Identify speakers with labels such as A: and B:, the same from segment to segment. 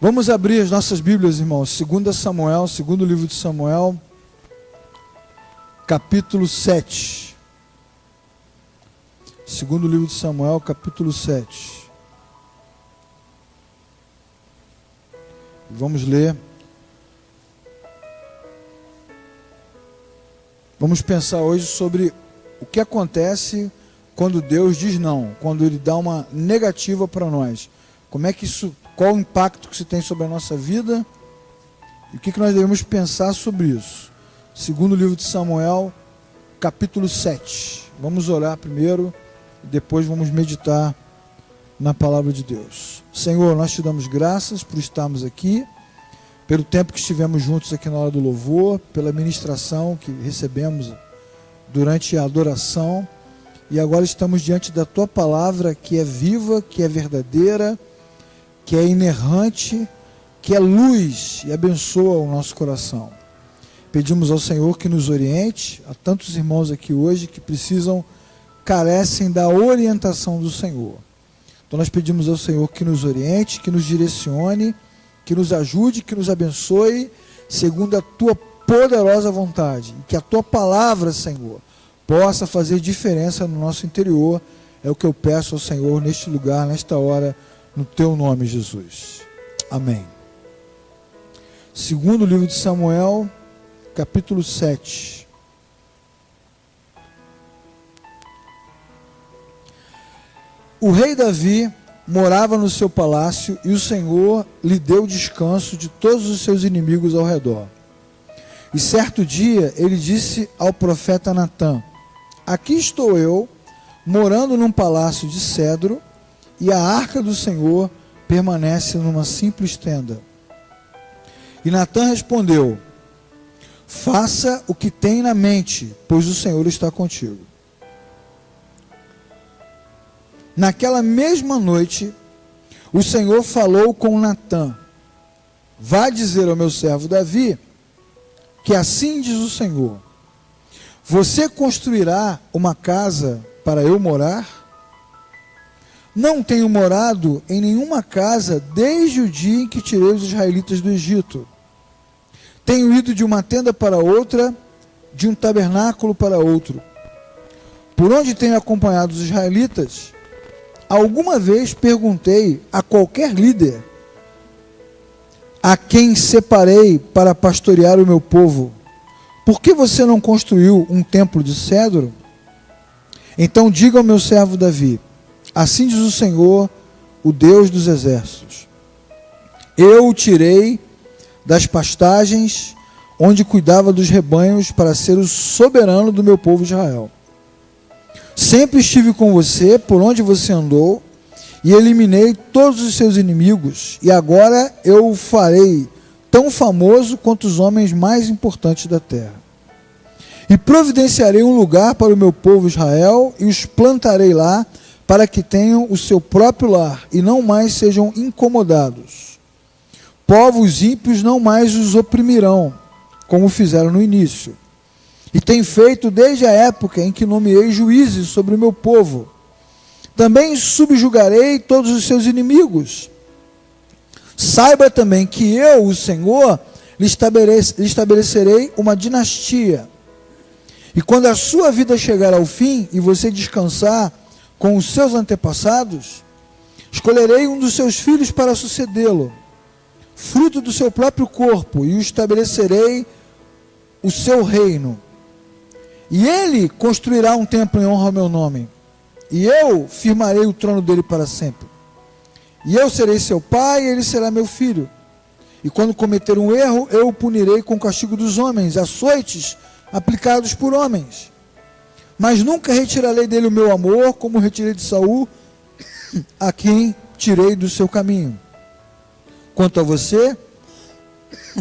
A: Vamos abrir as nossas Bíblias, irmãos. Segundo livro de Samuel, capítulo 7. Segundo livro de Samuel, capítulo 7. Vamos ler. Vamos pensar hoje sobre o que acontece quando Deus diz não, quando Ele dá uma negativa para nós. Como é que isso, qual o impacto que isso tem sobre a nossa vida e o que nós devemos pensar sobre isso. Segundo livro de Samuel, capítulo 7. Vamos orar primeiro e depois vamos meditar na palavra de Deus. Senhor, nós te damos graças por estarmos aqui, pelo tempo que estivemos juntos aqui na hora do louvor, pela ministração que recebemos durante a adoração, e agora estamos diante da Tua palavra, que é viva, que é verdadeira, que é inerrante, que é luz e abençoa o nosso coração. Pedimos ao Senhor que nos oriente. Há tantos irmãos aqui hoje que carecem da orientação do Senhor. Então nós pedimos ao Senhor que nos oriente, que nos direcione, que nos ajude, que nos abençoe, segundo a Tua poderosa vontade. E que a Tua palavra, Senhor, possa fazer diferença no nosso interior. É o que eu peço ao Senhor neste lugar, nesta hora, no Teu nome, Jesus. Amém. Segundo livro de Samuel, capítulo 7. O rei Davi morava no seu palácio e o Senhor lhe deu descanso de todos os seus inimigos ao redor. E certo dia ele disse ao profeta Natã: aqui estou eu, morando num palácio de cedro, e a arca do Senhor permanece numa simples tenda. E Natã respondeu: faça o que tem na mente, pois o Senhor está contigo. Naquela mesma noite, o Senhor falou com Natã: vá dizer ao meu servo Davi, que assim diz o Senhor: você construirá uma casa para eu morar? Não tenho morado em nenhuma casa desde o dia em que tirei os israelitas do Egito. Tenho ido de uma tenda para outra, de um tabernáculo para outro. Por onde tenho acompanhado os israelitas, alguma vez perguntei a qualquer líder, a quem separei para pastorear o meu povo: por que você não construiu um templo de cedro? Então diga ao meu servo Davi: assim diz o Senhor, o Deus dos exércitos: eu o tirei das pastagens onde cuidava dos rebanhos para ser o soberano do meu povo Israel. Sempre estive com você por onde você andou e eliminei todos os seus inimigos, e agora eu o farei tão famoso quanto os homens mais importantes da terra. E providenciarei um lugar para o meu povo Israel e os plantarei lá, para que tenham o seu próprio lar e não mais sejam incomodados. Povos ímpios não mais os oprimirão, como fizeram no início. E tem feito desde a época em que nomeei juízes sobre o meu povo. Também subjugarei todos os seus inimigos. Saiba também que eu, o Senhor, lhe estabelecerei uma dinastia. E quando a sua vida chegar ao fim e você descansar com os seus antepassados, escolherei um dos seus filhos para sucedê-lo, fruto do seu próprio corpo, e o estabelecerei o seu reino. E ele construirá um templo em honra ao meu nome, e eu firmarei o trono dele para sempre. E eu serei seu pai, e ele será meu filho. E quando cometer um erro, eu o punirei com o castigo dos homens, açoites aplicados por homens. Mas nunca retirarei dele o meu amor, como retirei de Saul, a quem tirei do seu caminho. Quanto a você,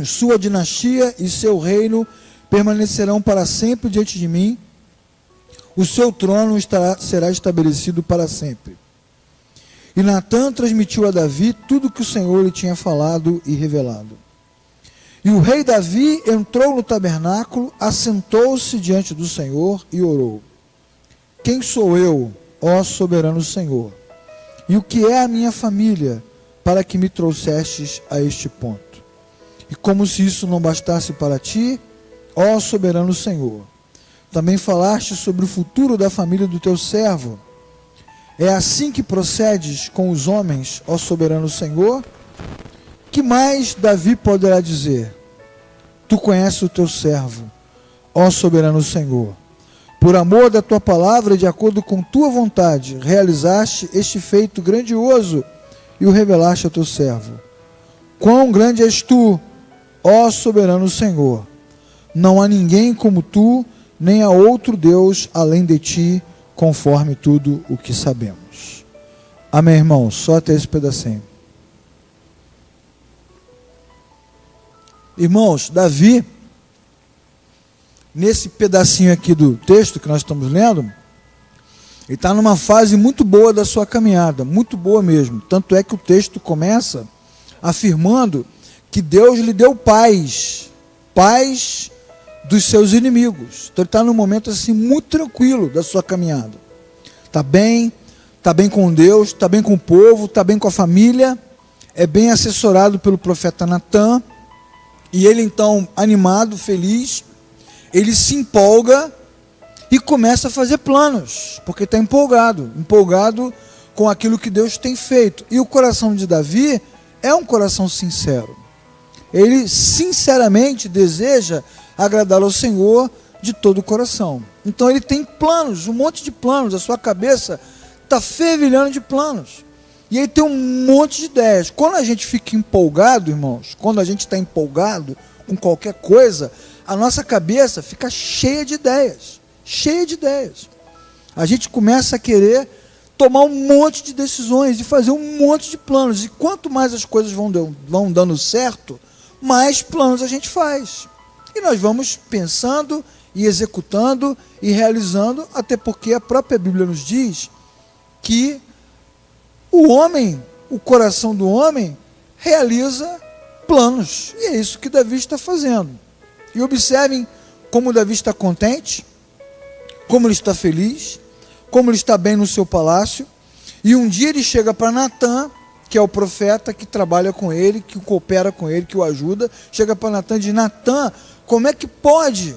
A: sua dinastia e seu reino permanecerão para sempre diante de mim. O seu trono será estabelecido para sempre. E Natã transmitiu a Davi tudo que o Senhor lhe tinha falado e revelado. E o rei Davi entrou no tabernáculo, assentou-se diante do Senhor e orou: quem sou eu, ó soberano Senhor? E o que é a minha família, para que me trouxestes a este ponto. E como se isso não bastasse para ti, ó soberano Senhor, também falaste sobre o futuro da família do teu servo. É assim que procedes com os homens, ó soberano Senhor? Que mais Davi poderá dizer? Tu conheces o teu servo, ó soberano Senhor. Por amor da tua palavra, de acordo com tua vontade, realizaste este feito grandioso e o revelaste ao teu servo. Quão grande és tu, ó soberano Senhor! Não há ninguém como tu, nem há outro Deus além de ti, conforme tudo o que sabemos. Amém, irmãos? Só até esse pedacinho. Irmãos, Davi, nesse pedacinho aqui do texto que nós estamos lendo, ele está numa fase muito boa da sua caminhada, muito boa mesmo. Tanto é que o texto começa afirmando que Deus lhe deu paz dos seus inimigos. Então ele está num momento assim muito tranquilo da sua caminhada. Está bem com Deus, está bem com o povo, está bem com a família, é bem assessorado pelo profeta Natan. E ele então, animado, feliz, ele se empolga e começa a fazer planos, porque está empolgado com aquilo que Deus tem feito. E o coração de Davi é um coração sincero. Ele sinceramente deseja agradar ao Senhor de todo o coração. Então ele tem planos, um monte de planos, a sua cabeça está fervilhando de planos. E ele tem um monte de ideias. Quando a gente fica empolgado, irmãos, quando a gente está empolgado com qualquer coisa, a nossa cabeça fica cheia de ideias. A gente começa a querer tomar um monte de decisões e fazer um monte de planos. E quanto mais as coisas vão dando certo, mais planos a gente faz. E nós vamos pensando e executando e realizando, até porque a própria Bíblia nos diz que o coração do homem realiza planos. E é isso que Davi está fazendo. E observem como Davi está contente, como ele está feliz, como ele está bem no seu palácio. E um dia ele chega para Natan, que é o profeta que trabalha com ele, que coopera com ele, que o ajuda. Chega para Natan e diz: Natan, como é que pode?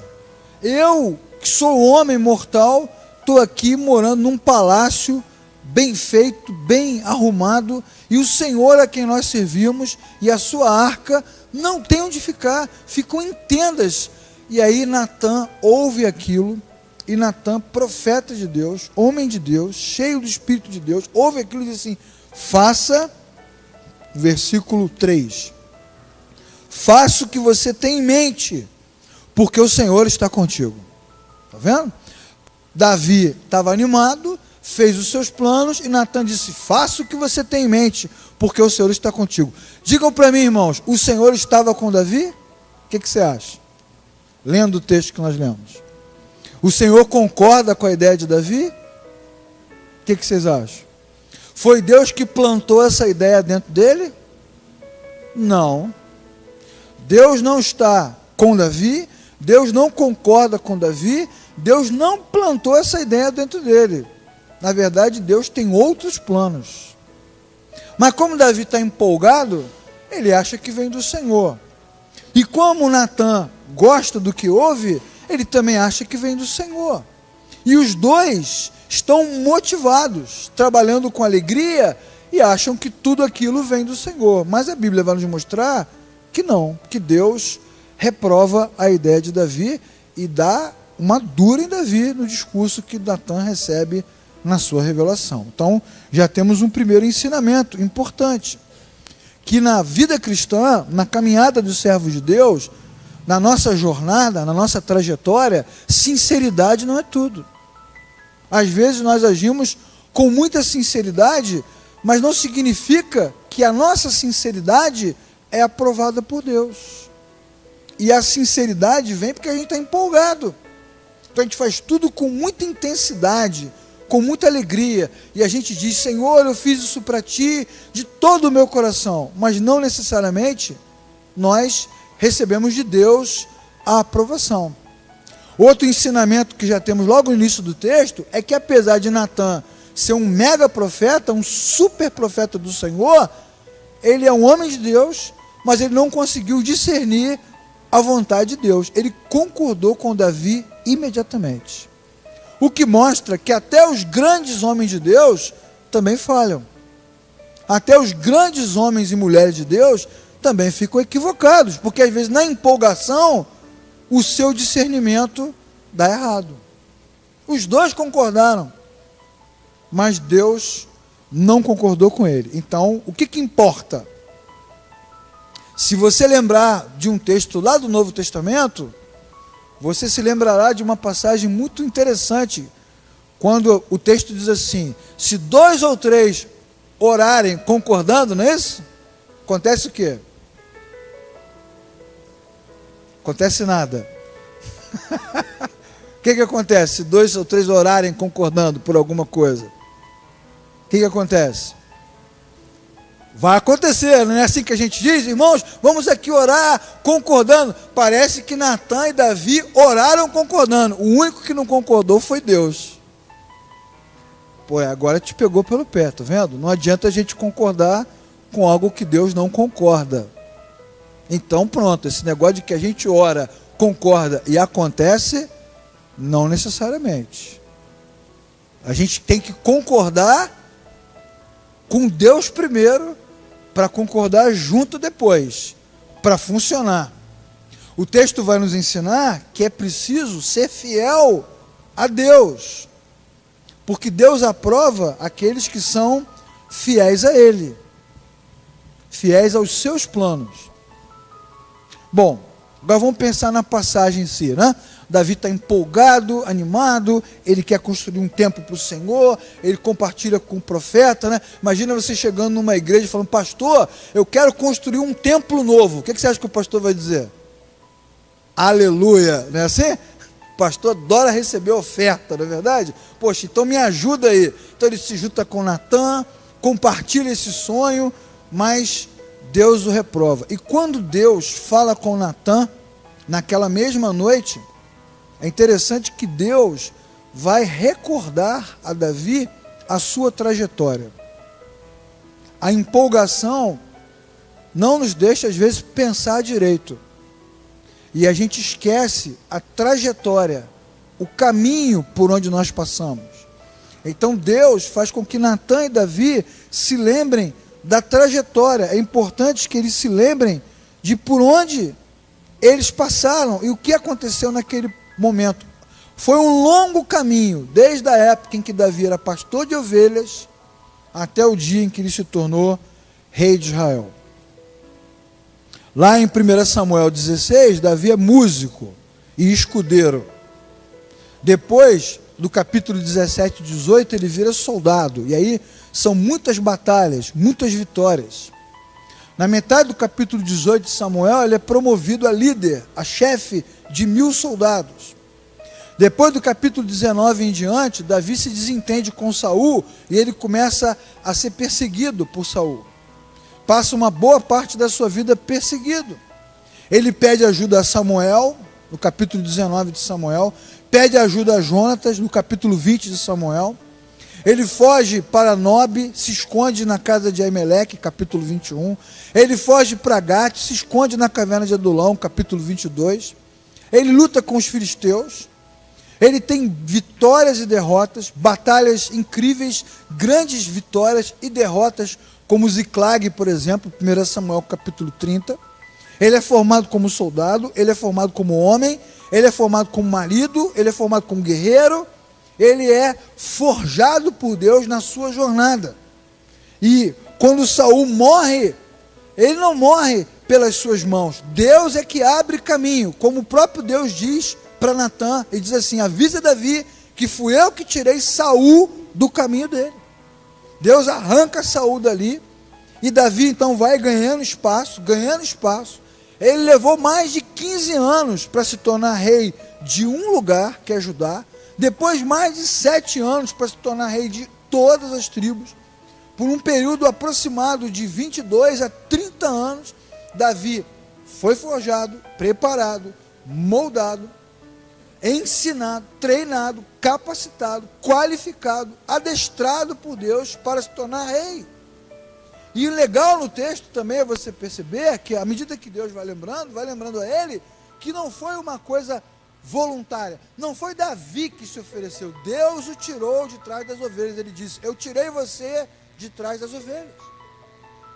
A: Eu, que sou homem mortal, estou aqui morando num palácio bem feito, bem arrumado, e o Senhor a quem nós servimos e a sua arca não tem onde ficar, ficam em tendas. E aí Natan ouve aquilo, e Natan, profeta de Deus, homem de Deus, cheio do Espírito de Deus, ouve aquilo e diz assim: faça, versículo 3, faça o que você tem em mente, porque o Senhor está contigo. Está vendo? Davi estava animado, fez os seus planos, e Natan disse: faça o que você tem em mente, porque o Senhor está contigo. Digam para mim, irmãos, o Senhor estava com Davi? O que você acha? Lendo o texto que nós lemos. O Senhor concorda com a ideia de Davi? O que vocês acham? Foi Deus que plantou essa ideia dentro dele? Não. Deus não está com Davi, Deus não concorda com Davi, Deus não plantou essa ideia dentro dele. Na verdade, Deus tem outros planos. Mas como Davi está empolgado, ele acha que vem do Senhor. E como Natan gosta do que ouve, ele também acha que vem do Senhor. E os dois estão motivados, trabalhando com alegria, e acham que tudo aquilo vem do Senhor. Mas a Bíblia vai nos mostrar que não, que Deus reprova a ideia de Davi e dá uma dura em Davi no discurso que Natan recebe na sua revelação. Então, já temos um primeiro ensinamento importante, que na vida cristã, na caminhada dos servos de Deus, na nossa jornada, na nossa trajetória, sinceridade não é tudo. Às vezes nós agimos com muita sinceridade, mas não significa que a nossa sinceridade é aprovada por Deus. E a sinceridade vem porque a gente está empolgado. Então a gente faz tudo com muita intensidade, com muita alegria, e a gente diz: Senhor, eu fiz isso para Ti de todo o meu coração, mas não necessariamente nós recebemos de Deus a aprovação. Outro ensinamento que já temos logo no início do texto é que, apesar de Natan ser um mega profeta, um super profeta do Senhor, ele é um homem de Deus, mas ele não conseguiu discernir a vontade de Deus. Ele concordou com Davi imediatamente. O que mostra que até os grandes homens de Deus também falham. Até os grandes homens e mulheres de Deus também ficam equivocados, porque às vezes na empolgação o seu discernimento dá errado. Os dois concordaram, mas Deus não concordou com ele. Então, o que importa? Se você lembrar de um texto lá do Novo Testamento, você se lembrará de uma passagem muito interessante, quando o texto diz assim: se 2 ou 3 orarem concordando, não é isso? Acontece o quê? Acontece nada. O que acontece se 2 ou 3 orarem concordando por alguma coisa? O que acontece? Vai acontecer, não é assim que a gente diz? Irmãos, vamos aqui orar concordando. Parece que Natan e Davi oraram concordando. O único que não concordou foi Deus. Pô, agora te pegou pelo pé, tá vendo? Não adianta a gente concordar com algo que Deus não concorda. Então pronto, esse negócio de que a gente ora, concorda e acontece, não necessariamente. A gente tem que concordar com Deus primeiro, para concordar junto depois, para funcionar. O texto vai nos ensinar que é preciso ser fiel a Deus, porque Deus aprova aqueles que são fiéis a Ele, fiéis aos seus planos. Bom, agora vamos pensar na passagem em si, né? Davi está empolgado, animado, ele quer construir um templo para o Senhor, ele compartilha com o profeta, né? Imagina você chegando numa igreja e falando: pastor, eu quero construir um templo novo. O que você acha que o pastor vai dizer? Aleluia, não é assim? O pastor adora receber oferta, não é verdade? Poxa, então me ajuda aí. Então ele se junta com Natan, compartilha esse sonho, mas Deus o reprova. E quando Deus fala com Natan, naquela mesma noite, é interessante que Deus vai recordar a Davi a sua trajetória. A empolgação não nos deixa, às vezes, pensar direito. E a gente esquece a trajetória, o caminho por onde nós passamos. Então Deus faz com que Natan e Davi se lembrem da trajetória. É importante que eles se lembrem de por onde eles passaram e o que aconteceu naquele momento. Foi um longo caminho, desde a época em que Davi era pastor de ovelhas, até o dia em que ele se tornou rei de Israel. Lá em 1 Samuel 16, Davi é músico e escudeiro. Depois, do capítulo 17 e 18, ele vira soldado. E aí são muitas batalhas, muitas vitórias. Na metade do capítulo 18 de Samuel, ele é promovido a líder, a chefe de 1000 soldados. Depois do capítulo 19 em diante, Davi se desentende com Saul e ele começa a ser perseguido por Saul. Passa uma boa parte da sua vida perseguido. Ele pede ajuda a Samuel, no capítulo 19 de Samuel, pede ajuda a Jonatas, no capítulo 20 de Samuel. Ele foge para Nob, se esconde na casa de Aimeleque, capítulo 21. Ele foge para Gate, se esconde na caverna de Adulão, capítulo 22. Ele luta com os filisteus. Ele tem vitórias e derrotas, batalhas incríveis, grandes vitórias e derrotas, como Ziclag, por exemplo, 1 Samuel capítulo 30. Ele é formado como soldado, ele é formado como homem, ele é formado como marido, ele é formado como guerreiro, ele é forjado por Deus na sua jornada. E quando Saul morre, ele não morre pelas suas mãos. Deus é que abre caminho, como o próprio Deus diz para Natan, ele diz assim: avisa Davi que fui eu que tirei Saul do caminho dele. Deus arranca Saul dali, e Davi então vai ganhando espaço. Ele levou mais de 15 anos para se tornar rei de um lugar, que é Judá. Depois mais de 7 anos para se tornar rei de todas as tribos. Por um período aproximado de 22 a 30 anos, Davi foi forjado, preparado, moldado, ensinado, treinado, capacitado, qualificado, adestrado por Deus para se tornar rei. E o legal no texto também é você perceber que, à medida que Deus vai lembrando a ele, que não foi uma coisa voluntária. Não foi Davi que se ofereceu. Deus o tirou de trás das ovelhas. Ele disse: eu tirei você de trás das ovelhas.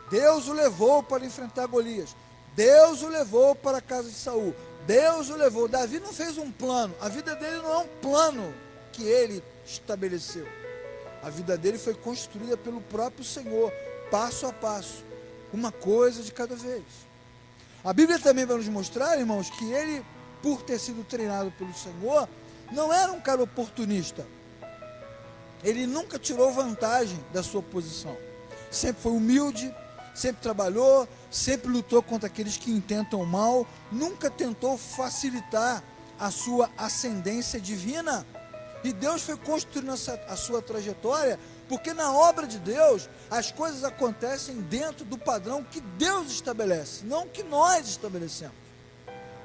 A: Deus o levou para enfrentar Golias. Deus o levou para a casa de Saul. Deus o levou. Davi não fez um plano. A vida dele não é um plano que ele estabeleceu. A vida dele foi construída pelo próprio Senhor, passo a passo, uma coisa de cada vez. A Bíblia também vai nos mostrar, irmãos, que ele, por ter sido treinado pelo Senhor, não era um cara oportunista. Ele nunca tirou vantagem da sua posição. Sempre foi humilde, sempre trabalhou, sempre lutou contra aqueles que intentam o mal, nunca tentou facilitar a sua ascendência divina. E Deus foi construindo a sua trajetória, porque na obra de Deus, as coisas acontecem dentro do padrão que Deus estabelece, não que nós estabelecemos.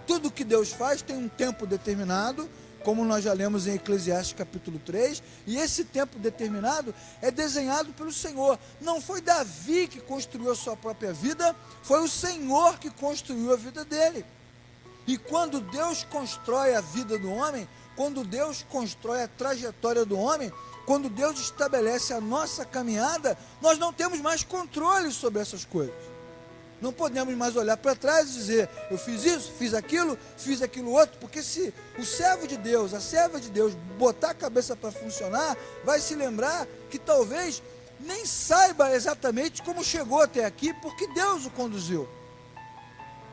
A: Tudo que Deus faz tem um tempo determinado, como nós já lemos em Eclesiastes capítulo 3, e esse tempo determinado é desenhado pelo Senhor. Não foi Davi que construiu a sua própria vida, foi o Senhor que construiu a vida dele. E quando Deus constrói a vida do homem, quando Deus constrói a trajetória do homem, quando Deus estabelece a nossa caminhada, nós não temos mais controle sobre essas coisas. Não podemos mais olhar para trás e dizer: eu fiz isso, fiz aquilo outro, porque se o servo de Deus, a serva de Deus, botar a cabeça para funcionar, vai se lembrar que talvez nem saiba exatamente como chegou até aqui, porque Deus o conduziu.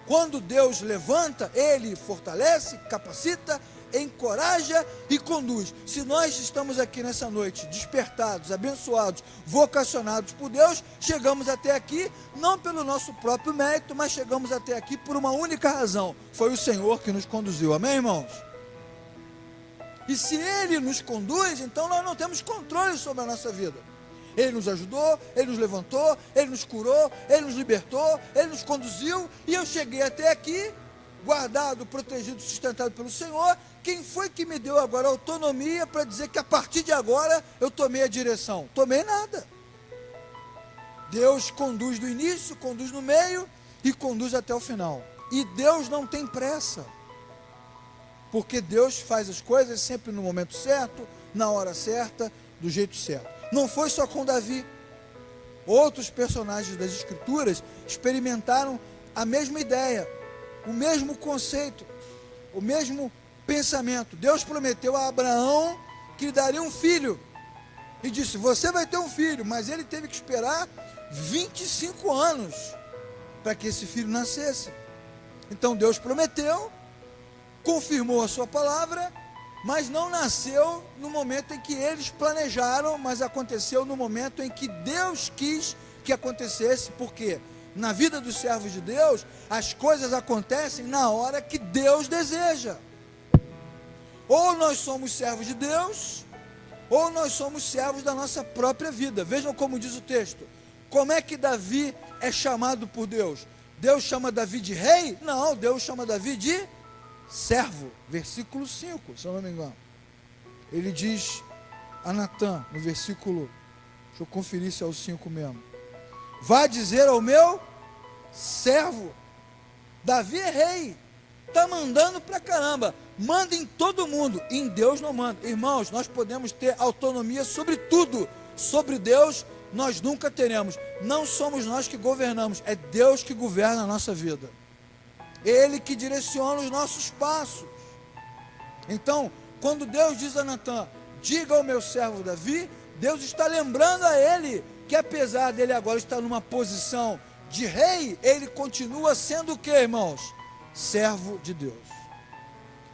A: Quando Deus levanta, Ele fortalece, capacita, encoraja e conduz. Se nós estamos aqui nessa noite, despertados, abençoados, vocacionados por Deus, chegamos até aqui, não pelo nosso próprio mérito, mas chegamos até aqui por uma única razão: foi o Senhor que nos conduziu, amém, irmãos? E se Ele nos conduz, então nós não temos controle sobre a nossa vida. Ele nos ajudou, Ele nos levantou, Ele nos curou, Ele nos libertou, Ele nos conduziu, e eu cheguei até aqui, guardado, protegido, sustentado pelo Senhor. Quem foi que me deu agora autonomia para dizer que a partir de agora eu tomei a direção? Tomei nada. Deus conduz do início, conduz no meio e conduz até o final. E Deus não tem pressa, porque Deus faz as coisas sempre no momento certo, na hora certa, do jeito certo. Não foi só com Davi. Outros personagens das Escrituras experimentaram a mesma ideia, o mesmo conceito, o mesmo pensamento. Deus prometeu a Abraão que lhe daria um filho, e disse: você vai ter um filho, mas ele teve que esperar 25 anos para que esse filho nascesse. Então Deus prometeu, confirmou a sua palavra, mas não nasceu no momento em que eles planejaram, mas aconteceu no momento em que Deus quis que acontecesse. Porque na vida dos servos de Deus, as coisas acontecem na hora que Deus deseja. Ou nós somos servos de Deus, ou nós somos servos da nossa própria vida. Vejam como diz o texto. Como é que Davi é chamado por Deus? Deus chama Davi de rei? Não, Deus chama Davi de servo. Versículo 5, se eu não me engano. Ele diz a Natã, no versículo, deixa eu conferir se é o 5 mesmo: vá dizer ao meu servo. Davi é rei, está mandando para caramba, manda em todo mundo, em Deus não manda. Irmãos, nós podemos ter autonomia sobre tudo, sobre Deus nós nunca teremos. Não somos nós que governamos, é Deus que governa a nossa vida, Ele que direciona os nossos passos. Então, quando Deus diz a Natã: diga ao meu servo Davi, Deus está lembrando a ele que, apesar dele agora estar numa posição de rei, ele continua sendo o que, irmãos? Servo de Deus.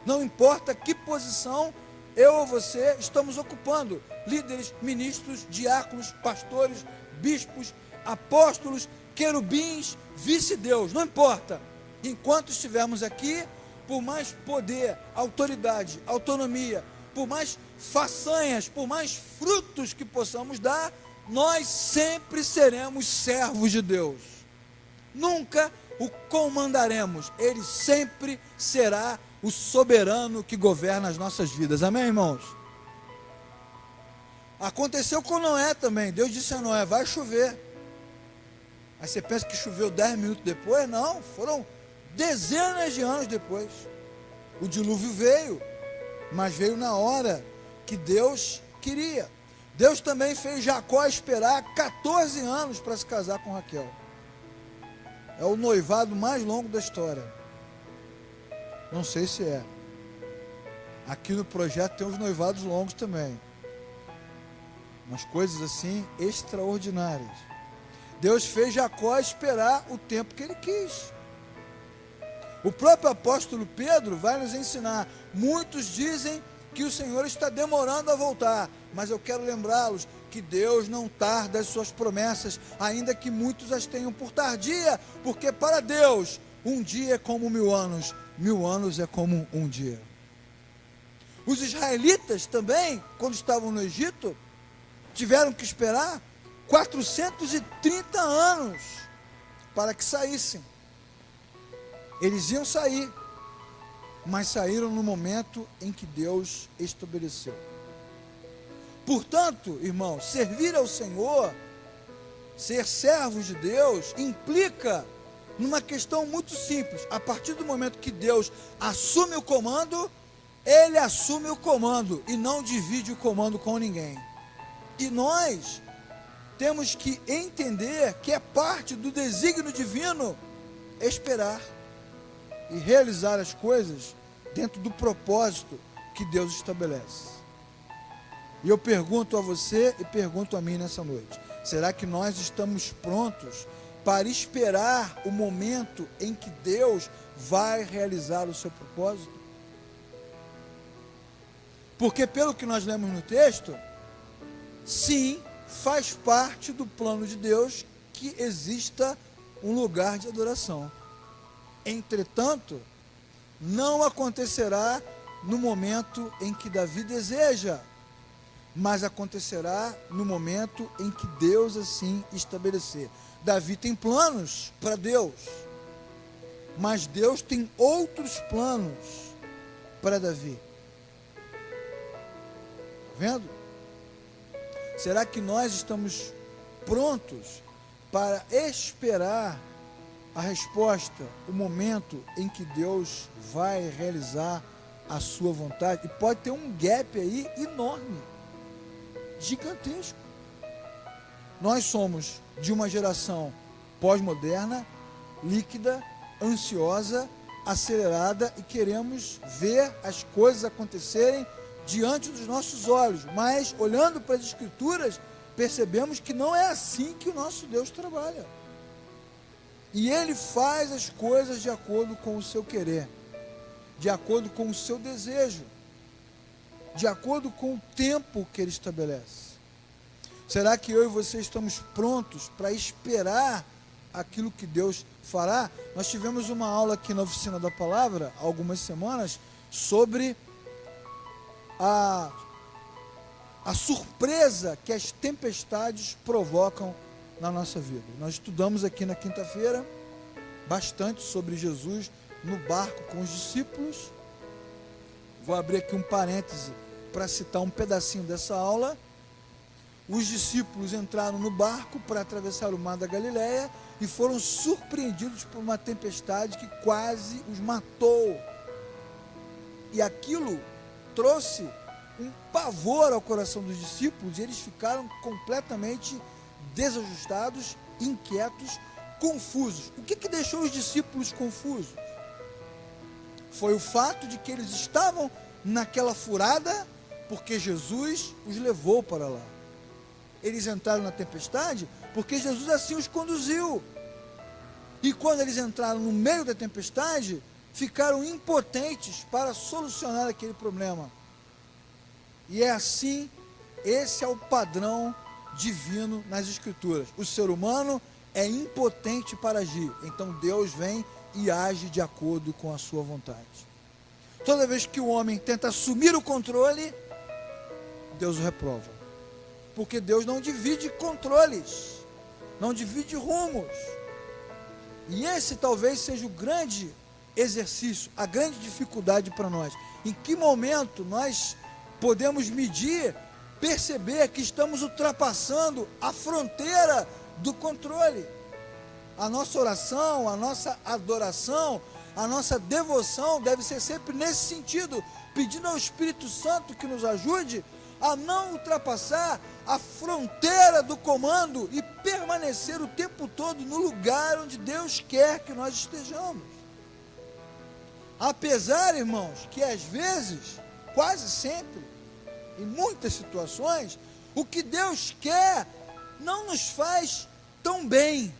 A: Não importa que posição eu ou você estamos ocupando: líderes, ministros, diáconos, pastores, bispos, apóstolos, querubins, vice-deus, não importa. Enquanto estivermos aqui, por mais poder, autoridade, autonomia, por mais façanhas, por mais frutos que possamos dar, nós sempre seremos servos de Deus. Nunca o comandaremos. Ele sempre será o soberano que governa as nossas vidas. Amém, irmãos? Aconteceu com Noé também. Deus disse a Noé: vai chover. Aí você pensa que choveu 10 minutos depois? Não, foram dezenas de anos depois. O dilúvio veio, mas veio na hora que Deus queria. Deus também fez Jacó esperar 14 anos para se casar com Raquel. É o noivado mais longo da história. Não sei se é. Aqui no projeto tem uns noivados longos também. Umas coisas assim extraordinárias. Deus fez Jacó esperar o tempo que ele quis. O próprio apóstolo Pedro vai nos ensinar. Muitos dizem que o Senhor está demorando a voltar, mas eu quero lembrá-los que Deus não tarda as suas promessas, ainda que muitos as tenham por tardia, porque para Deus um dia é como 1000 anos é como um dia. Os israelitas também, quando estavam no Egito, tiveram que esperar 430 anos para que saíssem. Eles iam sair, mas saíram no momento em que Deus estabeleceu. Portanto, irmãos, servir ao Senhor, ser servos de Deus, implica numa questão muito simples. A partir do momento que Deus assume o comando, Ele assume o comando e não divide o comando com ninguém. E nós temos que entender que é parte do desígnio divino esperar e realizar as coisas dentro do propósito que Deus estabelece. E eu pergunto a você e pergunto a mim nessa noite: será que nós estamos prontos para esperar o momento em que Deus vai realizar o seu propósito? Porque pelo que nós lemos no texto, sim, faz parte do plano de Deus que exista um lugar de adoração. Entretanto, não acontecerá no momento em que Davi deseja, mas acontecerá no momento em que Deus assim estabelecer. Davi tem planos para Deus, mas Deus tem outros planos para Davi. Está vendo? Será que nós estamos prontos para esperar a resposta, o momento em que Deus vai realizar a sua vontade? E pode ter um gap aí enorme, gigantesco. Nós somos de uma geração pós-moderna, líquida, ansiosa, acelerada, e queremos ver as coisas acontecerem diante dos nossos olhos, mas olhando para as Escrituras, percebemos que não é assim que o nosso Deus trabalha. E Ele faz as coisas de acordo com o seu querer, de acordo com o seu desejo, de acordo com o tempo que Ele estabelece. Será que eu e você estamos prontos para esperar aquilo que Deus fará? Nós tivemos uma aula aqui na Oficina da Palavra, há algumas semanas, sobre a surpresa que as tempestades provocam na nossa vida. Nós estudamos aqui na quinta-feira bastante sobre Jesus no barco com os discípulos. Vou abrir aqui um parêntese para citar um pedacinho dessa aula. Os discípulos entraram no barco para atravessar o mar da Galileia e foram surpreendidos por uma tempestade que quase os matou. E aquilo trouxe um pavor ao coração dos discípulos, e eles ficaram completamente desajustados, inquietos, confusos. O que deixou os discípulos confusos? Foi o fato de que eles estavam naquela furada porque Jesus os levou para lá. Eles entraram na tempestade porque Jesus assim os conduziu. E quando eles entraram no meio da tempestade, ficaram impotentes para solucionar aquele problema. E é assim, esse é o padrão divino nas Escrituras. O ser humano é impotente para agir, então Deus vem e age de acordo com a sua vontade. Toda vez que o homem tenta assumir o controle, Deus o reprova, porque Deus não divide controles, não divide rumos. E esse talvez seja o grande exercício, a grande dificuldade para nós. Em que momento nós podemos medir, perceber que estamos ultrapassando a fronteira do controle? A nossa oração, a nossa adoração, a nossa devoção deve ser sempre nesse sentido, pedindo ao Espírito Santo que nos ajude a não ultrapassar a fronteira do comando e permanecer o tempo todo no lugar onde Deus quer que nós estejamos. Apesar, irmãos, que às vezes, quase sempre, em muitas situações, o que Deus quer não nos faz tão bem,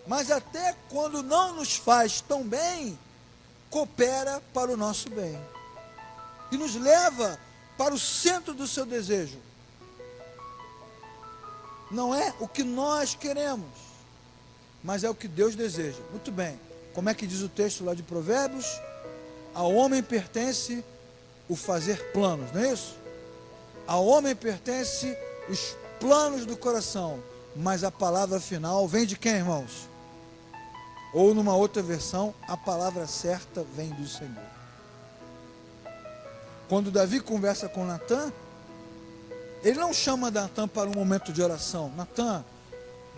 A: mas até quando não nos faz tão bem, coopera para o nosso bem e nos leva para o centro do seu desejo. Não é o que nós queremos, mas é o que Deus deseja. Muito bem, como é que diz o texto lá de Provérbios? Ao homem pertence o fazer planos, não é isso? Ao homem pertence os planos do coração, mas a palavra final vem de quem, irmãos? Ou numa outra versão, a palavra certa vem do Senhor. Quando Davi conversa com Natã, ele não chama Natã para um momento de oração. Natã,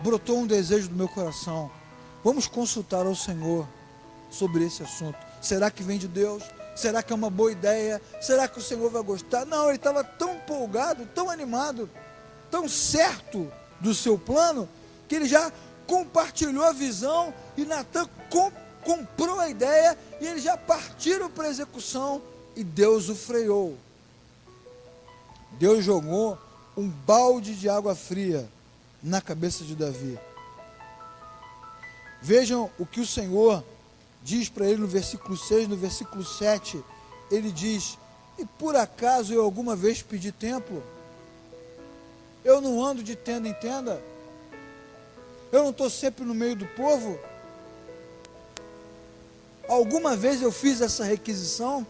A: brotou um desejo do meu coração, vamos consultar ao Senhor sobre esse assunto. Será que vem de Deus? Será que é uma boa ideia? Será que o Senhor vai gostar? Não, ele estava tão empolgado, tão animado, tão certo do seu plano, que ele já compartilhou a visão e Natã comprou a ideia e eles já partiram para a execução e Deus o freou. Deus jogou um balde de água fria na cabeça de Davi. Vejam o que o Senhor diz para ele no versículo 6, no versículo 7, ele diz: e por acaso eu alguma vez pedi templo? Eu não ando de tenda em tenda? Eu não estou sempre no meio do povo? Alguma vez eu fiz essa requisição?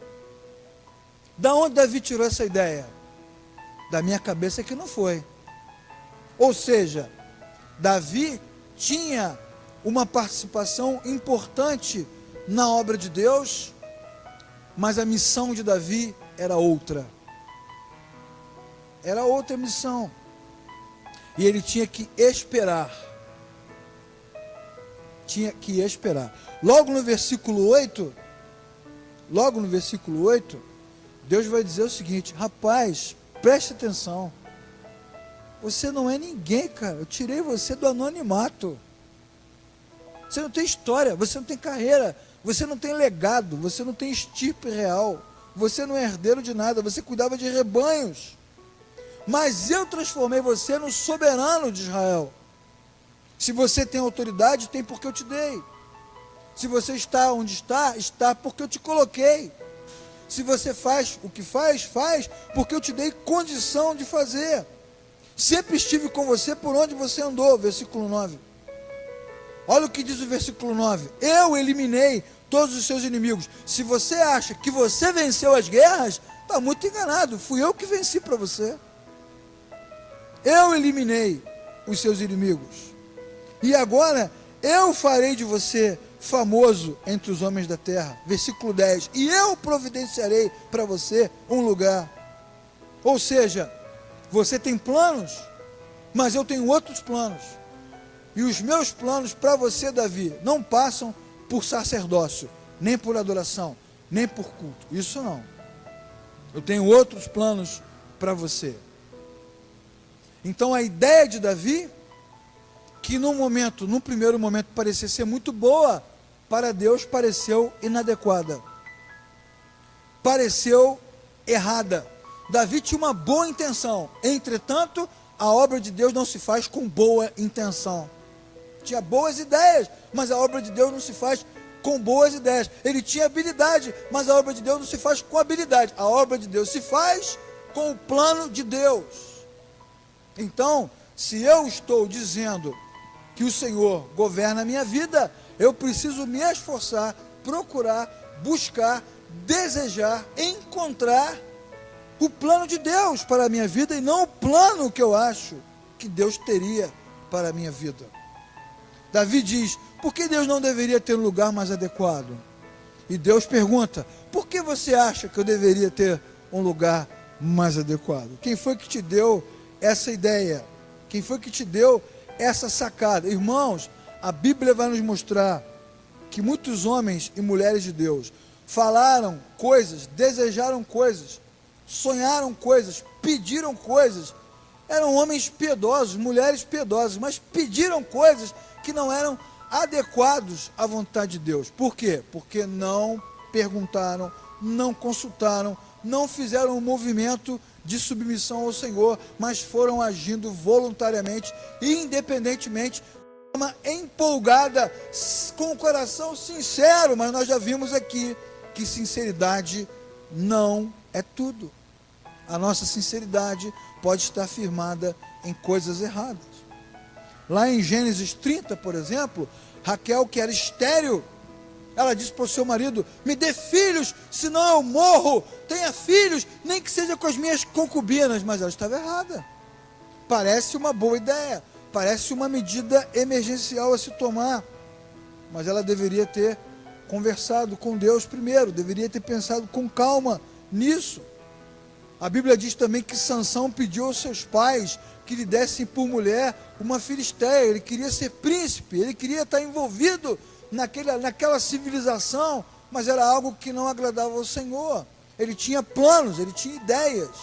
A: Da onde Davi tirou essa ideia? Da minha cabeça que não foi. Ou seja, Davi tinha uma participação importante na obra de Deus, mas a missão de Davi era outra. Era outra missão. E ele tinha que esperar. Tinha que esperar. Logo no versículo 8, Deus vai dizer o seguinte: rapaz, preste atenção. Você não é ninguém, cara. Eu tirei você do anonimato. Você não tem história, você não tem carreira, você não tem legado, você não tem estirpe real, você não é herdeiro de nada, você cuidava de rebanhos. Mas eu transformei você no soberano de Israel. Se você tem autoridade, tem porque eu te dei. Se você está onde está, está porque eu te coloquei. Se você faz o que faz, faz porque eu te dei condição de fazer. Sempre estive com você por onde você andou, versículo 9. Olha o que diz o versículo 9: eu eliminei todos os seus inimigos. Se você acha que você venceu as guerras, está muito enganado. Fui eu que venci para você. Eu eliminei os seus inimigos. E agora eu farei de você famoso entre os homens da terra. Versículo 10: e eu providenciarei para você um lugar. Ou seja, você tem planos, mas eu tenho outros planos. E os meus planos para você, Davi, não passam por sacerdócio, nem por adoração, nem por culto. Isso não. Eu tenho outros planos para você. Então a ideia de Davi, que num primeiro momento parecia ser muito boa, para Deus pareceu inadequada. Pareceu errada. Davi tinha uma boa intenção, entretanto, a obra de Deus não se faz com boa intenção. Tinha boas ideias, mas a obra de Deus não se faz com boas ideias. Ele tinha habilidade, mas a obra de Deus não se faz com habilidade. A obra de Deus se faz com o plano de Deus. Então, se eu estou dizendo que o Senhor governa a minha vida, eu preciso me esforçar, procurar, buscar, desejar, encontrar o plano de Deus para a minha vida e não o plano que eu acho que Deus teria para a minha vida. Davi diz: por que Deus não deveria ter um lugar mais adequado? E Deus pergunta: por que você acha que eu deveria ter um lugar mais adequado? Quem foi que te deu essa ideia? Quem foi que te deu essa sacada? Irmãos, a Bíblia vai nos mostrar que muitos homens e mulheres de Deus falaram coisas, desejaram coisas, sonharam coisas, pediram coisas. Eram homens piedosos, mulheres piedosas, mas pediram coisas que não eram adequados à vontade de Deus. Por quê? Porque não perguntaram, não consultaram, não fizeram um movimento de submissão ao Senhor, mas foram agindo voluntariamente, independentemente, de uma empolgada, com o coração sincero. Mas nós já vimos aqui que sinceridade não é tudo. A nossa sinceridade pode estar firmada em coisas erradas. Lá em Gênesis 30, por exemplo, Raquel, que era estéril, ela disse para o seu marido: me dê filhos, senão eu morro. Tenha filhos, nem que seja com as minhas concubinas. Mas ela estava errada. Parece uma boa ideia, parece uma medida emergencial a se tomar, mas ela deveria ter conversado com Deus primeiro, deveria ter pensado com calma nisso. A Bíblia diz também que Sansão pediu aos seus pais que lhe dessem por mulher uma filisteia. Ele queria ser príncipe, ele queria estar envolvido naquela civilização, mas era algo que não agradava ao Senhor. Ele tinha planos, ele tinha ideias,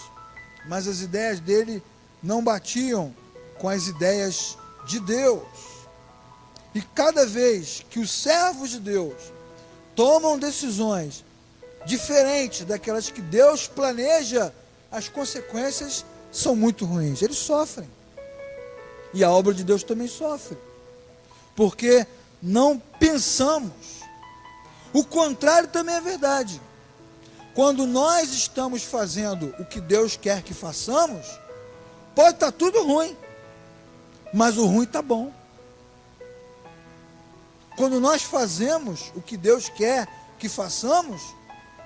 A: mas as ideias dele não batiam com as ideias de Deus. E cada vez que os servos de Deus tomam decisões diferentes daquelas que Deus planeja, as consequências são muito ruins. Eles sofrem. E a obra de Deus também sofre, porque não pensamos. O contrário também é verdade. Quando nós estamos fazendo o que Deus quer que façamos, pode estar tudo ruim, mas o ruim está bom. Quando nós fazemos o que Deus quer que façamos,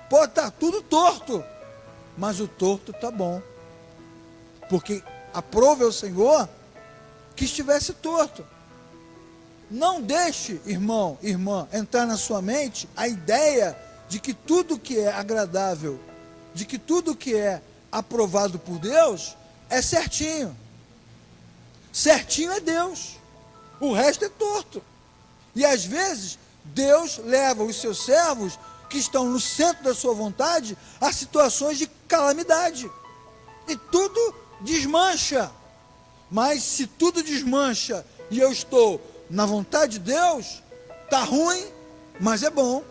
A: pode estar tudo torto, mas o torto está bom, porque aprove ao Senhor que estivesse torto. Não deixe, irmão, irmã, entrar na sua mente a ideia de que tudo que é agradável, de que tudo que é aprovado por Deus é certinho. Certinho é Deus, o resto é torto. E às vezes Deus leva os seus servos que estão no centro da sua vontade a situações de calamidade, e tudo desmancha. Mas se tudo desmancha e eu estou na vontade de Deus, está ruim, mas é bom.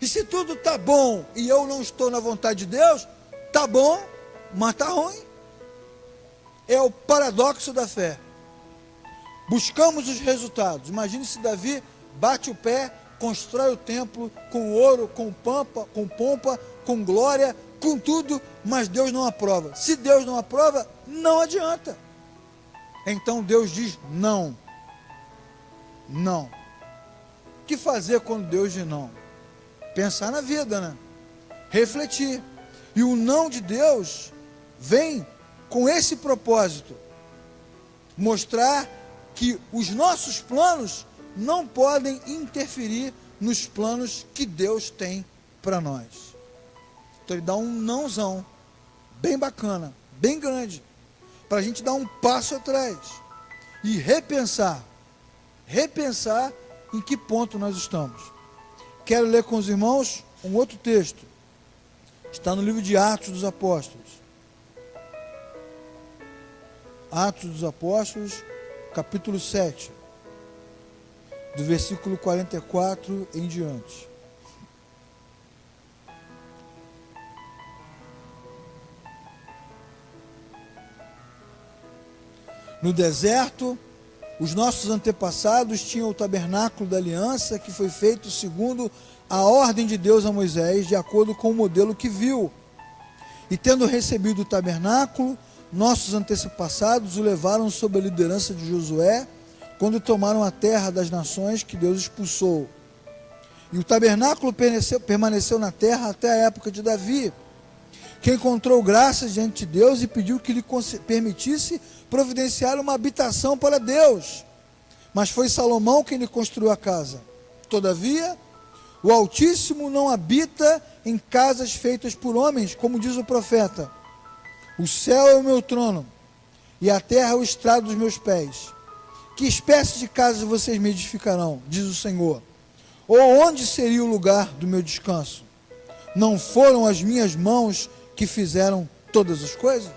A: E se tudo está bom e eu não estou na vontade de Deus, está bom, mas está ruim. É o paradoxo da fé. Buscamos os resultados. Imagine se Davi bate o pé, constrói o templo com ouro, com pompa, com glória, com tudo, mas Deus não aprova. Se Deus não aprova, não adianta. Então Deus diz não. Não. O que fazer quando Deus diz não? Pensar na vida, né? Refletir. E o não de Deus vem com esse propósito: mostrar que os nossos planos não podem interferir nos planos que Deus tem para nós. Então ele dá um nãozão, bem bacana, bem grande, para a gente dar um passo atrás e repensar em que ponto nós estamos. Quero ler com os irmãos um outro texto, está no livro de Atos dos Apóstolos. Atos dos Apóstolos, capítulo 7, do versículo 44 em diante. No deserto, os nossos antepassados tinham o tabernáculo da aliança, que foi feito segundo a ordem de Deus a Moisés, de acordo com o modelo que viu. E tendo recebido o tabernáculo, nossos antepassados o levaram sob a liderança de Josué, quando tomaram a terra das nações que Deus expulsou. E o tabernáculo permaneceu na terra até a época de Davi, que encontrou graça diante de Deus e pediu que lhe permitisse providenciar uma habitação para Deus. Mas foi Salomão quem lhe construiu a casa. Todavia, o Altíssimo não habita em casas feitas por homens, como diz o profeta: o céu é o meu trono, e a terra é o estrado dos meus pés. que espécie de casas vocês me edificarão, diz o Senhor? Ou onde seria o lugar do meu descanso? Não foram as minhas mãos que fizeram todas as coisas?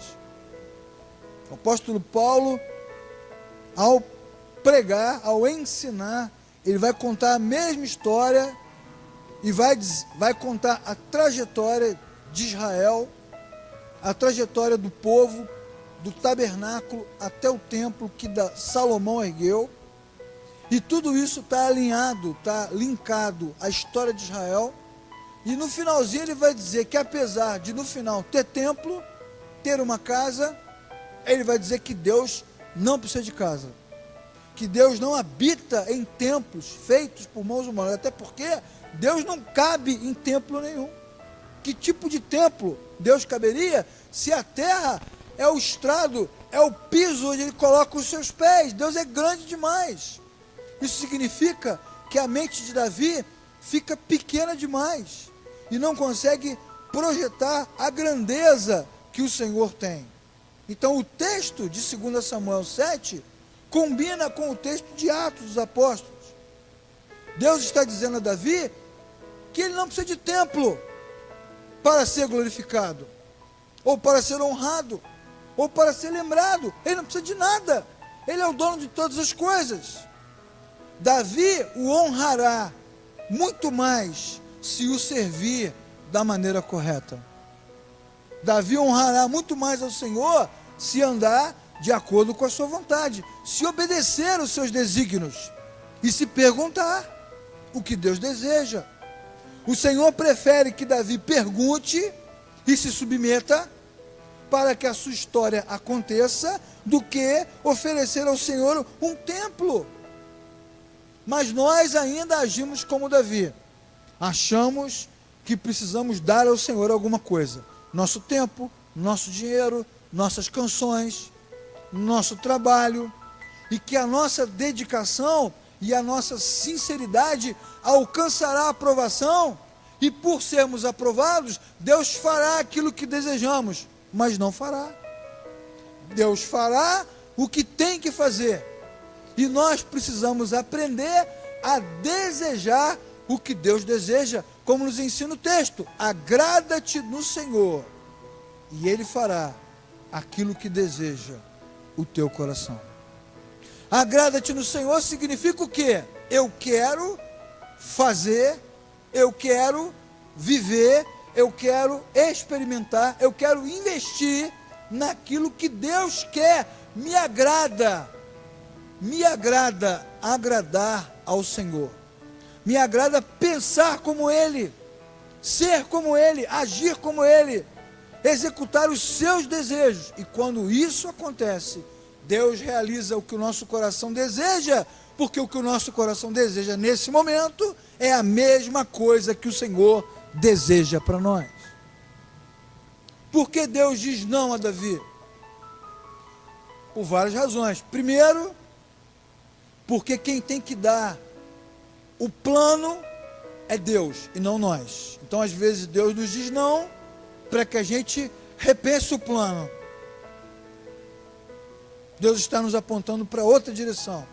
A: O apóstolo Paulo, ao pregar, ao ensinar, ele vai contar a mesma história e vai contar a trajetória de Israel, a trajetória do povo, do tabernáculo até o templo que Salomão ergueu. E tudo isso está alinhado, está linkado à história de Israel. E no finalzinho ele vai dizer que apesar de no final ter templo, ter uma casa, ele vai dizer que Deus não precisa de casa. Que Deus não habita em templos feitos por mãos humanas. Até porque Deus não cabe em templo nenhum. Que tipo de templo Deus caberia se a terra é o estrado, é o piso onde Ele coloca os seus pés? Deus é grande demais. Isso significa que a mente de Davi fica pequena demais e não consegue projetar a grandeza que o Senhor tem. Então o texto de 2 Samuel 7 combina com o texto de Atos dos Apóstolos. Deus está dizendo a Davi que ele não precisa de templo para ser glorificado, ou para ser honrado, ou para ser lembrado. Ele não precisa de nada. Ele é o dono de todas as coisas. Davi o honrará muito mais se o servir da maneira correta. Davi honrará muito mais ao Senhor se andar de acordo com a sua vontade, se obedecer os seus desígnios e se perguntar o que Deus deseja. O Senhor prefere que Davi pergunte e se submeta para que a sua história aconteça, do que oferecer ao Senhor um templo. Mas nós ainda agimos como Davi. Achamos que precisamos dar ao Senhor alguma coisa. Nosso tempo, nosso dinheiro, nossas canções, nosso trabalho. E que a nossa dedicação e a nossa sinceridade alcançará a aprovação. E por sermos aprovados, Deus fará aquilo que desejamos. Mas não fará. Deus fará o que tem que fazer. E nós precisamos aprender a desejar o que Deus deseja, como nos ensina o texto. Agrada-te no Senhor, e Ele fará aquilo que deseja o teu coração. Agrada-te no Senhor significa o quê? Eu quero fazer, eu quero viver, eu quero experimentar, eu quero investir naquilo que Deus quer. Me agrada agradar ao Senhor. Me agrada pensar como Ele, ser como Ele, agir como Ele, executar os seus desejos. E quando isso acontece, Deus realiza o que o nosso coração deseja, porque o que o nosso coração deseja nesse momento é a mesma coisa que o Senhor deseja para nós. Por que Deus diz não a Davi? Por várias razões. Primeiro, porque quem tem que dar o plano é Deus e não nós. Então às vezes Deus nos diz não, para que a gente repense o plano. Deus está nos apontando para outra direção.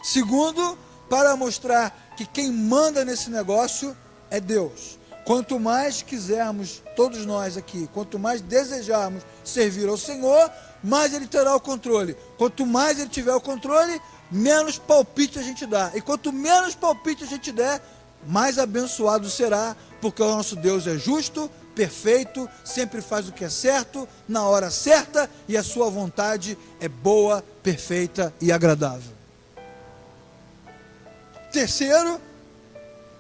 A: Segundo, para mostrar que quem manda nesse negócio é Deus. Quanto mais quisermos, todos nós aqui, quanto mais desejarmos servir ao Senhor, mais Ele terá o controle. Quanto mais Ele tiver o controle, menos palpite a gente dá. E quanto menos palpite a gente der, mais abençoado será, porque o nosso Deus é justo, perfeito, sempre faz o que é certo, na hora certa, e a sua vontade é boa, perfeita e agradável. Terceiro,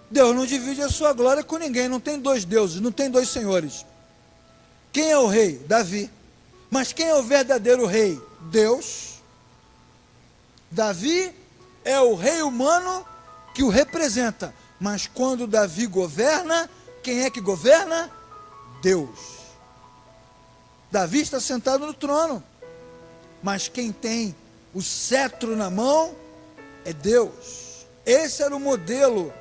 A: Deus não divide a sua glória com ninguém. Não tem dois deuses, não tem dois senhores. Quem é o rei? Davi. Mas quem é o verdadeiro rei? Deus. Davi é o rei humano que o representa. Mas quando Davi governa, quem é que governa? Deus. Davi está sentado no trono, mas quem tem o cetro na mão é Deus. Esse era o modelo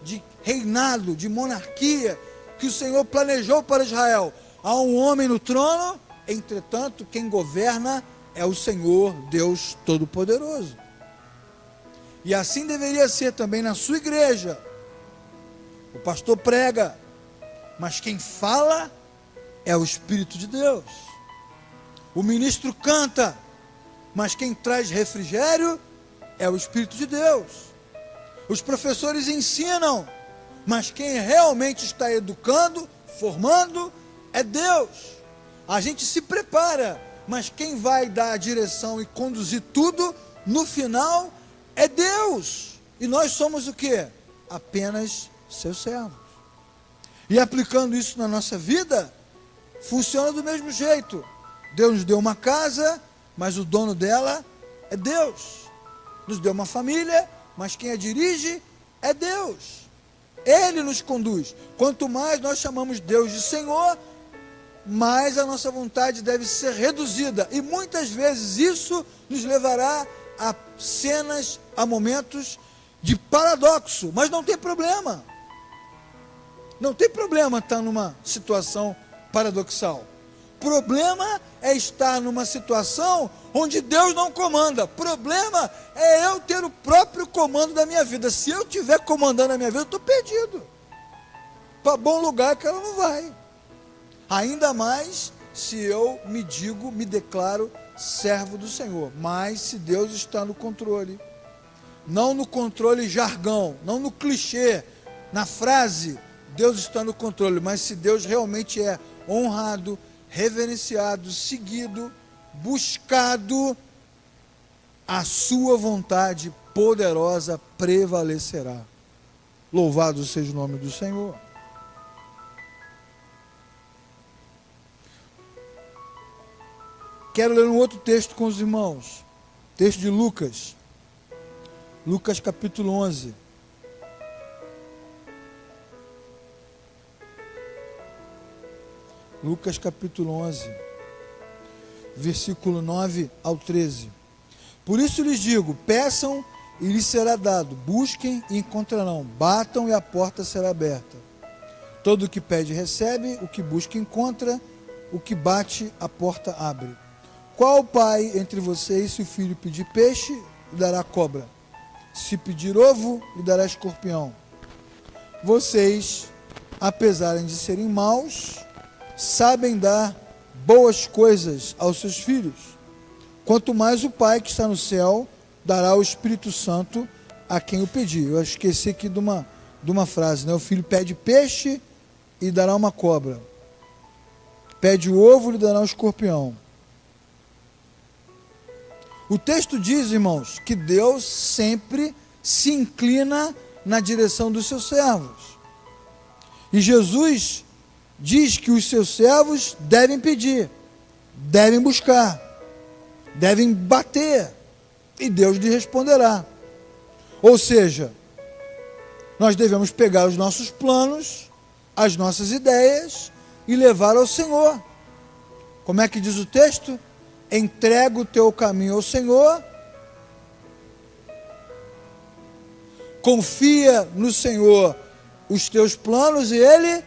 A: de reinado, de monarquia que o Senhor planejou para Israel. Há um homem no trono, entretanto, quem governa é o Senhor Deus Todo-Poderoso. E assim deveria ser também na sua igreja. O pastor prega, mas quem fala é o Espírito de Deus. O ministro canta, mas quem traz refrigério é o Espírito de Deus. Os professores ensinam, mas quem realmente está educando, formando, é Deus. A gente se prepara, mas quem vai dar a direção e conduzir tudo, no final, é Deus. E nós somos o quê? Apenas seus servos. E aplicando isso na nossa vida, funciona do mesmo jeito. Deus nos deu uma casa, mas o dono dela é Deus. Nos deu uma família, mas quem a dirige é Deus. Ele nos conduz. Quanto mais nós chamamos Deus de Senhor, mais a nossa vontade deve ser reduzida. E muitas vezes isso nos levará a cenas, a momentos de paradoxo. Mas não tem problema. Não tem problema estar numa situação paradoxal. Problema é estar numa situação onde Deus não comanda. Problema é eu ter o próprio comando da minha vida. Se eu estiver comandando a minha vida, eu estou perdido. Para bom lugar que ela não vai. Ainda mais se eu me declaro servo do Senhor. Mas se Deus está no controle, não no controle jargão, não no clichê, na frase, Deus está no controle, mas se Deus realmente é honrado, reverenciado, seguido, buscado, a sua vontade poderosa prevalecerá. Louvado seja o nome do Senhor. Quero ler um outro texto com os irmãos. Texto de Lucas. Lucas capítulo 11. Lucas capítulo 11. Versículo 9 ao 13. Por isso lhes digo, peçam e lhes será dado. Busquem e encontrarão. Batam e a porta será aberta. Todo o que pede recebe, o que busca encontra, o que bate a porta abre. Qual pai entre vocês, se o filho pedir peixe, lhe dará cobra? Se pedir ovo, lhe dará escorpião? Vocês, apesar de serem maus, sabem dar boas coisas aos seus filhos. Quanto mais o Pai que está no céu dará o Espírito Santo a quem o pedir. Eu esqueci aqui de uma frase, né? O filho pede peixe e dará uma cobra. Pede o ovo e lhe dará um escorpião. O texto diz, irmãos, que Deus sempre se inclina na direção dos seus servos. E Jesus diz que os seus servos devem pedir, devem buscar, devem bater, e Deus lhe responderá. Ou seja, nós devemos pegar os nossos planos, as nossas ideias e levar ao Senhor. Como é que diz o texto? Entrega o teu caminho ao Senhor, confia no Senhor os teus planos e Ele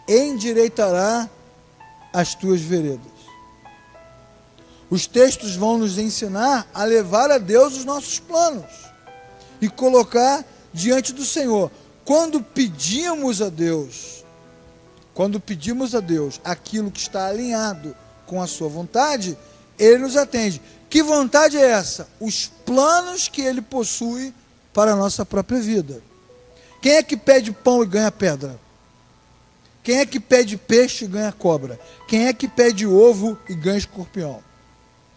A: endireitará as tuas veredas. Os textos vão nos ensinar a levar a Deus os nossos planos e colocar diante do Senhor. Quando pedimos a Deus aquilo que está alinhado com a sua vontade, Ele nos atende. Que vontade é essa? Os planos que Ele possui para a nossa própria vida. Quem é que pede pão e ganha pedra? Quem é que pede peixe e ganha cobra? Quem é que pede ovo e ganha escorpião?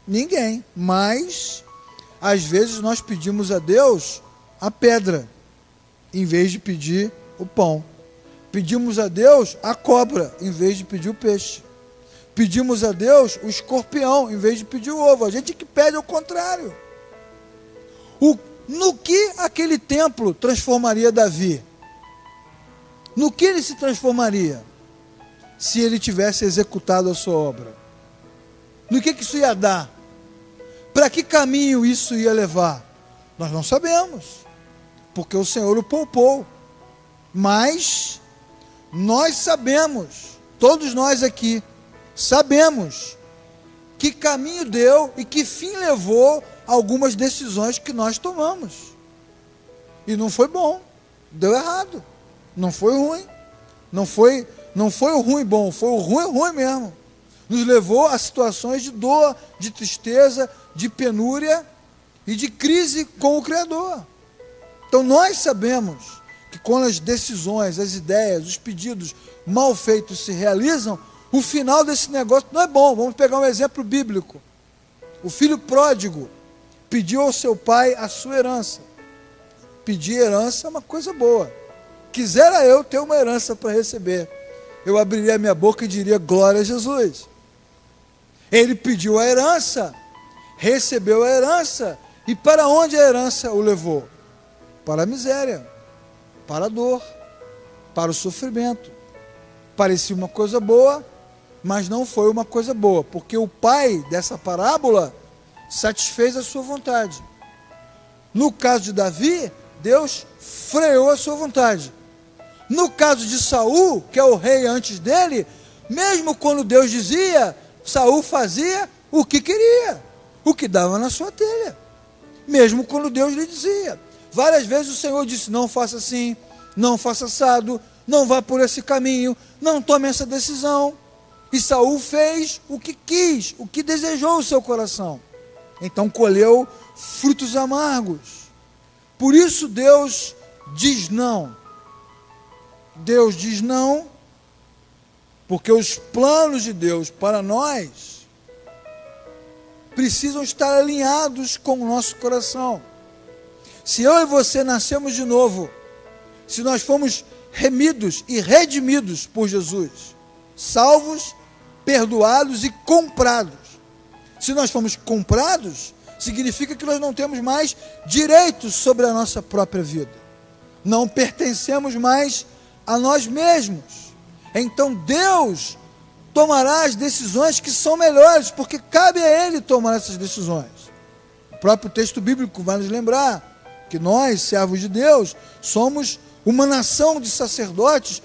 A: Ninguém. Mas, às vezes, nós pedimos a Deus a pedra, em vez de pedir o pão. Pedimos a Deus a cobra, em vez de pedir o peixe. Pedimos a Deus o escorpião, em vez de pedir o ovo. A gente que pede ao contrário. No que aquele templo transformaria Davi? No que ele se transformaria se ele tivesse executado a sua obra? No que isso ia dar? Para que caminho isso ia levar? Nós não sabemos, porque o Senhor o poupou. Mas nós sabemos, todos nós aqui, sabemos que caminho deu e que fim levou algumas decisões que nós tomamos. E não foi bom, deu errado, não foi ruim, não foi o ruim bom, foi o ruim mesmo. Nos levou a situações de dor, de tristeza, de penúria e de crise com o Criador. Então nós sabemos que quando as decisões, as ideias, os pedidos mal feitos se realizam, o final desse negócio não é bom. Vamos pegar um exemplo bíblico. O filho pródigo pediu ao seu pai a sua herança. Pedir herança é uma coisa boa. Quisera eu ter uma herança para receber. Eu abriria a minha boca e diria glória a Jesus. Ele pediu a herança, recebeu a herança, e para onde a herança o levou? Para a miséria, para a dor, para o sofrimento. Parecia uma coisa boa, mas não foi uma coisa boa, porque o pai dessa parábola satisfez a sua vontade. No caso de Davi, Deus freou a sua vontade. No caso de Saul, que é o rei antes dele, mesmo quando Deus dizia, Saul fazia o que queria, o que dava na sua telha, mesmo quando Deus lhe dizia. Várias vezes o Senhor disse, não faça assim, não faça assado, não vá por esse caminho, não tome essa decisão. E Saul fez o que quis, o que desejou o seu coração. Então colheu frutos amargos. Por isso Deus diz não. Deus diz não, porque os planos de Deus para nós precisam estar alinhados com o nosso coração. Se eu e você nascemos de novo, se nós fomos remidos e redimidos por Jesus, salvos, perdoados e comprados. Se nós fomos comprados, significa que nós não temos mais direitos sobre a nossa própria vida. Não pertencemos mais a nós mesmos. Então Deus tomará as decisões que são melhores, porque cabe a Ele tomar essas decisões. O próprio texto bíblico vai nos lembrar que nós, servos de Deus, somos uma nação de sacerdotes,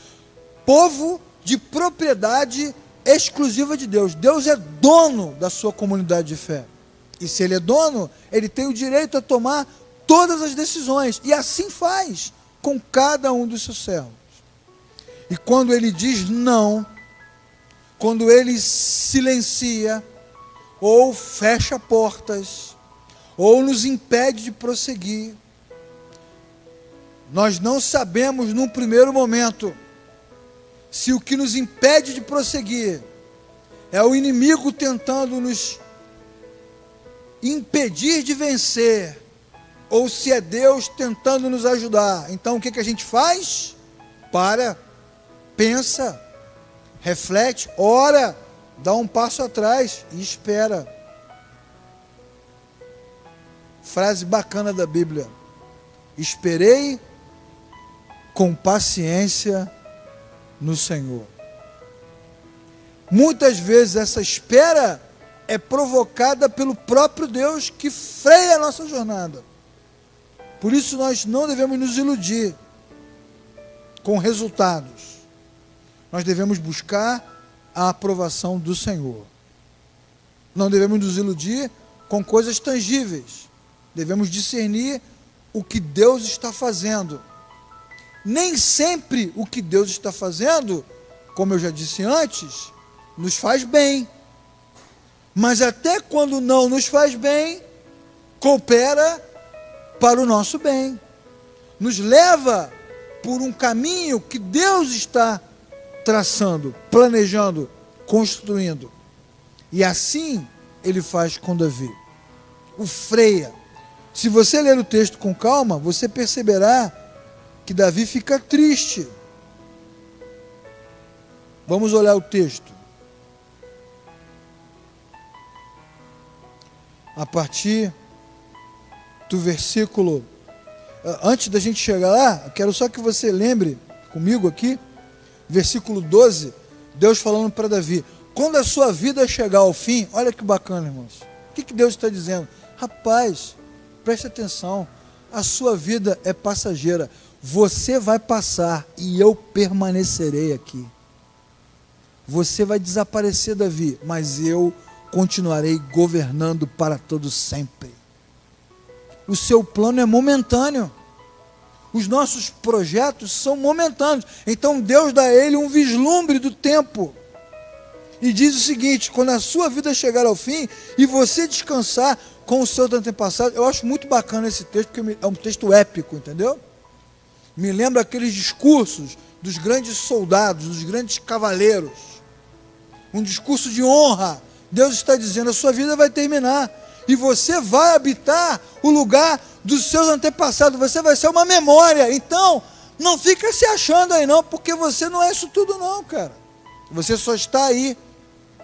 A: povo de propriedade exclusiva de Deus. Deus é dono da sua comunidade de fé. E se Ele é dono, Ele tem o direito a tomar todas as decisões. E assim faz com cada um dos seus servos. E quando Ele diz não, quando Ele silencia, ou fecha portas, ou nos impede de prosseguir, nós não sabemos num primeiro momento se o que nos impede de prosseguir é o inimigo tentando nos impedir de vencer, ou se é Deus tentando nos ajudar. Então o que a gente faz? Para, pensa, reflete, ora, dá um passo atrás e espera. Frase bacana da Bíblia: esperei com paciência no Senhor. Muitas vezes essa espera é provocada pelo próprio Deus que freia a nossa jornada. Por isso nós não devemos nos iludir com resultados. Nós devemos buscar a aprovação do Senhor. Não devemos nos iludir com coisas tangíveis. Devemos discernir o que Deus está fazendo. Nem sempre o que Deus está fazendo, como eu já disse antes, nos faz bem. Mas até quando não nos faz bem, coopera para o nosso bem. Nos leva por um caminho que Deus está traçando, planejando, construindo. E assim Ele faz com Davi. O freia. Se você ler o texto com calma, você perceberá que Davi fica triste. Vamos olhar o texto. A partir do versículo... Antes da gente chegar lá, eu quero só que você lembre comigo aqui, versículo 12, Deus falando para Davi: quando a sua vida chegar ao fim, olha que bacana, irmãos. O que Deus está dizendo? Rapaz, preste atenção, a sua vida é passageira. Você vai passar e eu permanecerei aqui. Você vai desaparecer, Davi, mas eu continuarei governando para todo sempre. O seu plano é momentâneo. Os nossos projetos são momentâneos. Então Deus dá a ele um vislumbre do tempo. E diz o seguinte: quando a sua vida chegar ao fim e você descansar com o seu antepassado. Eu acho muito bacana esse texto, porque é um texto épico, entendeu? Me lembra aqueles discursos dos grandes soldados, dos grandes cavaleiros. Um discurso de honra. Deus está dizendo: a sua vida vai terminar e você vai habitar o lugar dos seus antepassados. Você vai ser uma memória. Então, não fica se achando aí não, porque você não é isso tudo não, cara. Você só está aí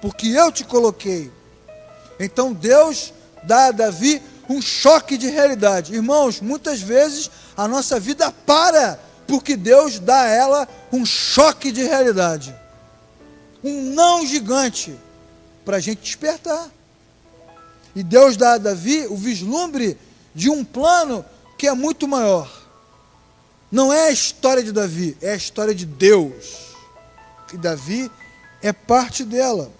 A: porque eu te coloquei. Então Deus dá a Davi um choque de realidade. Irmãos, muitas vezes a nossa vida para porque Deus dá a ela um choque de realidade. Um não gigante para a gente despertar. E Deus dá a Davi o vislumbre de um plano que é muito maior. Não é a história de Davi, é a história de Deus. E Davi é parte dela.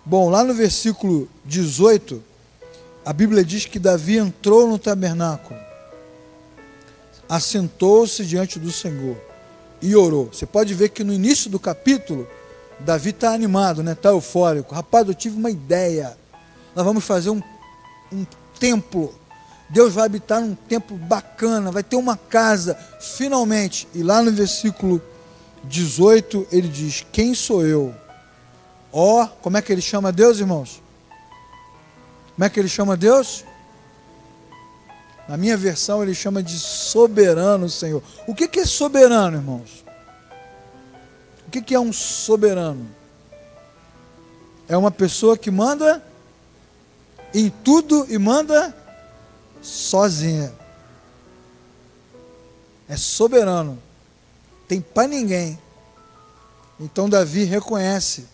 A: Bom, lá no versículo 18, a Bíblia diz que Davi entrou no tabernáculo, assentou-se diante do Senhor e orou. Você pode ver que no início do capítulo, Davi está animado, né? Está eufórico. Rapaz, eu tive uma ideia. Nós vamos fazer um templo. Deus vai habitar num templo bacana, vai ter uma casa, finalmente. E lá no versículo 18, ele diz: quem sou eu? Ó, como é que ele chama Deus, irmãos? Como é que ele chama Deus? Na minha versão, ele chama de soberano Senhor. O que é soberano, irmãos? O que é um soberano? É uma pessoa que manda em tudo e manda sozinha. É soberano. Tem para ninguém. Então Davi reconhece.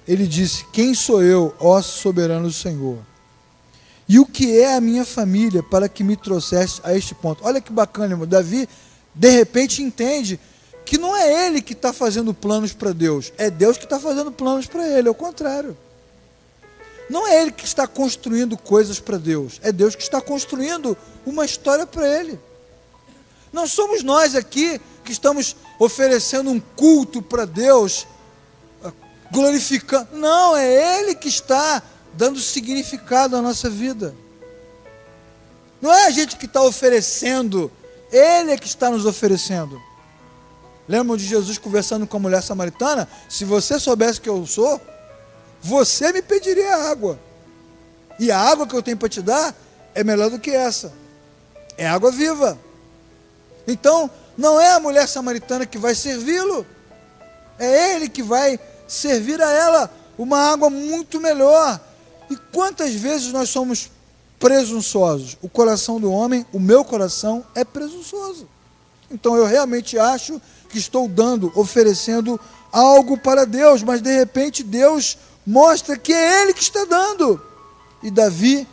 A: Ele disse: quem sou eu, ó soberano Senhor? E o que é a minha família para que me trouxeste a este ponto? Olha que bacana, irmão. Davi, de repente, entende que não é ele que está fazendo planos para Deus, é Deus que está fazendo planos para ele, é o contrário. Não é ele que está construindo coisas para Deus, é Deus que está construindo uma história para ele. Não somos nós aqui que estamos oferecendo um culto para Deus, glorificando. Não, é ele que está dando significado à nossa vida. Não é a gente que está oferecendo, ele é que está nos oferecendo. Lembram de Jesus conversando com a mulher samaritana? Se você soubesse que eu sou, você me pediria água. E a água que eu tenho para te dar é melhor do que essa. É água viva. Então, não é a mulher samaritana que vai servi-lo. É ele que vai servir a ela uma água muito melhor. E quantas vezes nós somos presunçosos? O coração do homem, o meu coração, é presunçoso. Então eu realmente acho que estou oferecendo algo para Deus, mas de repente Deus mostra que é Ele que está dando. E Davi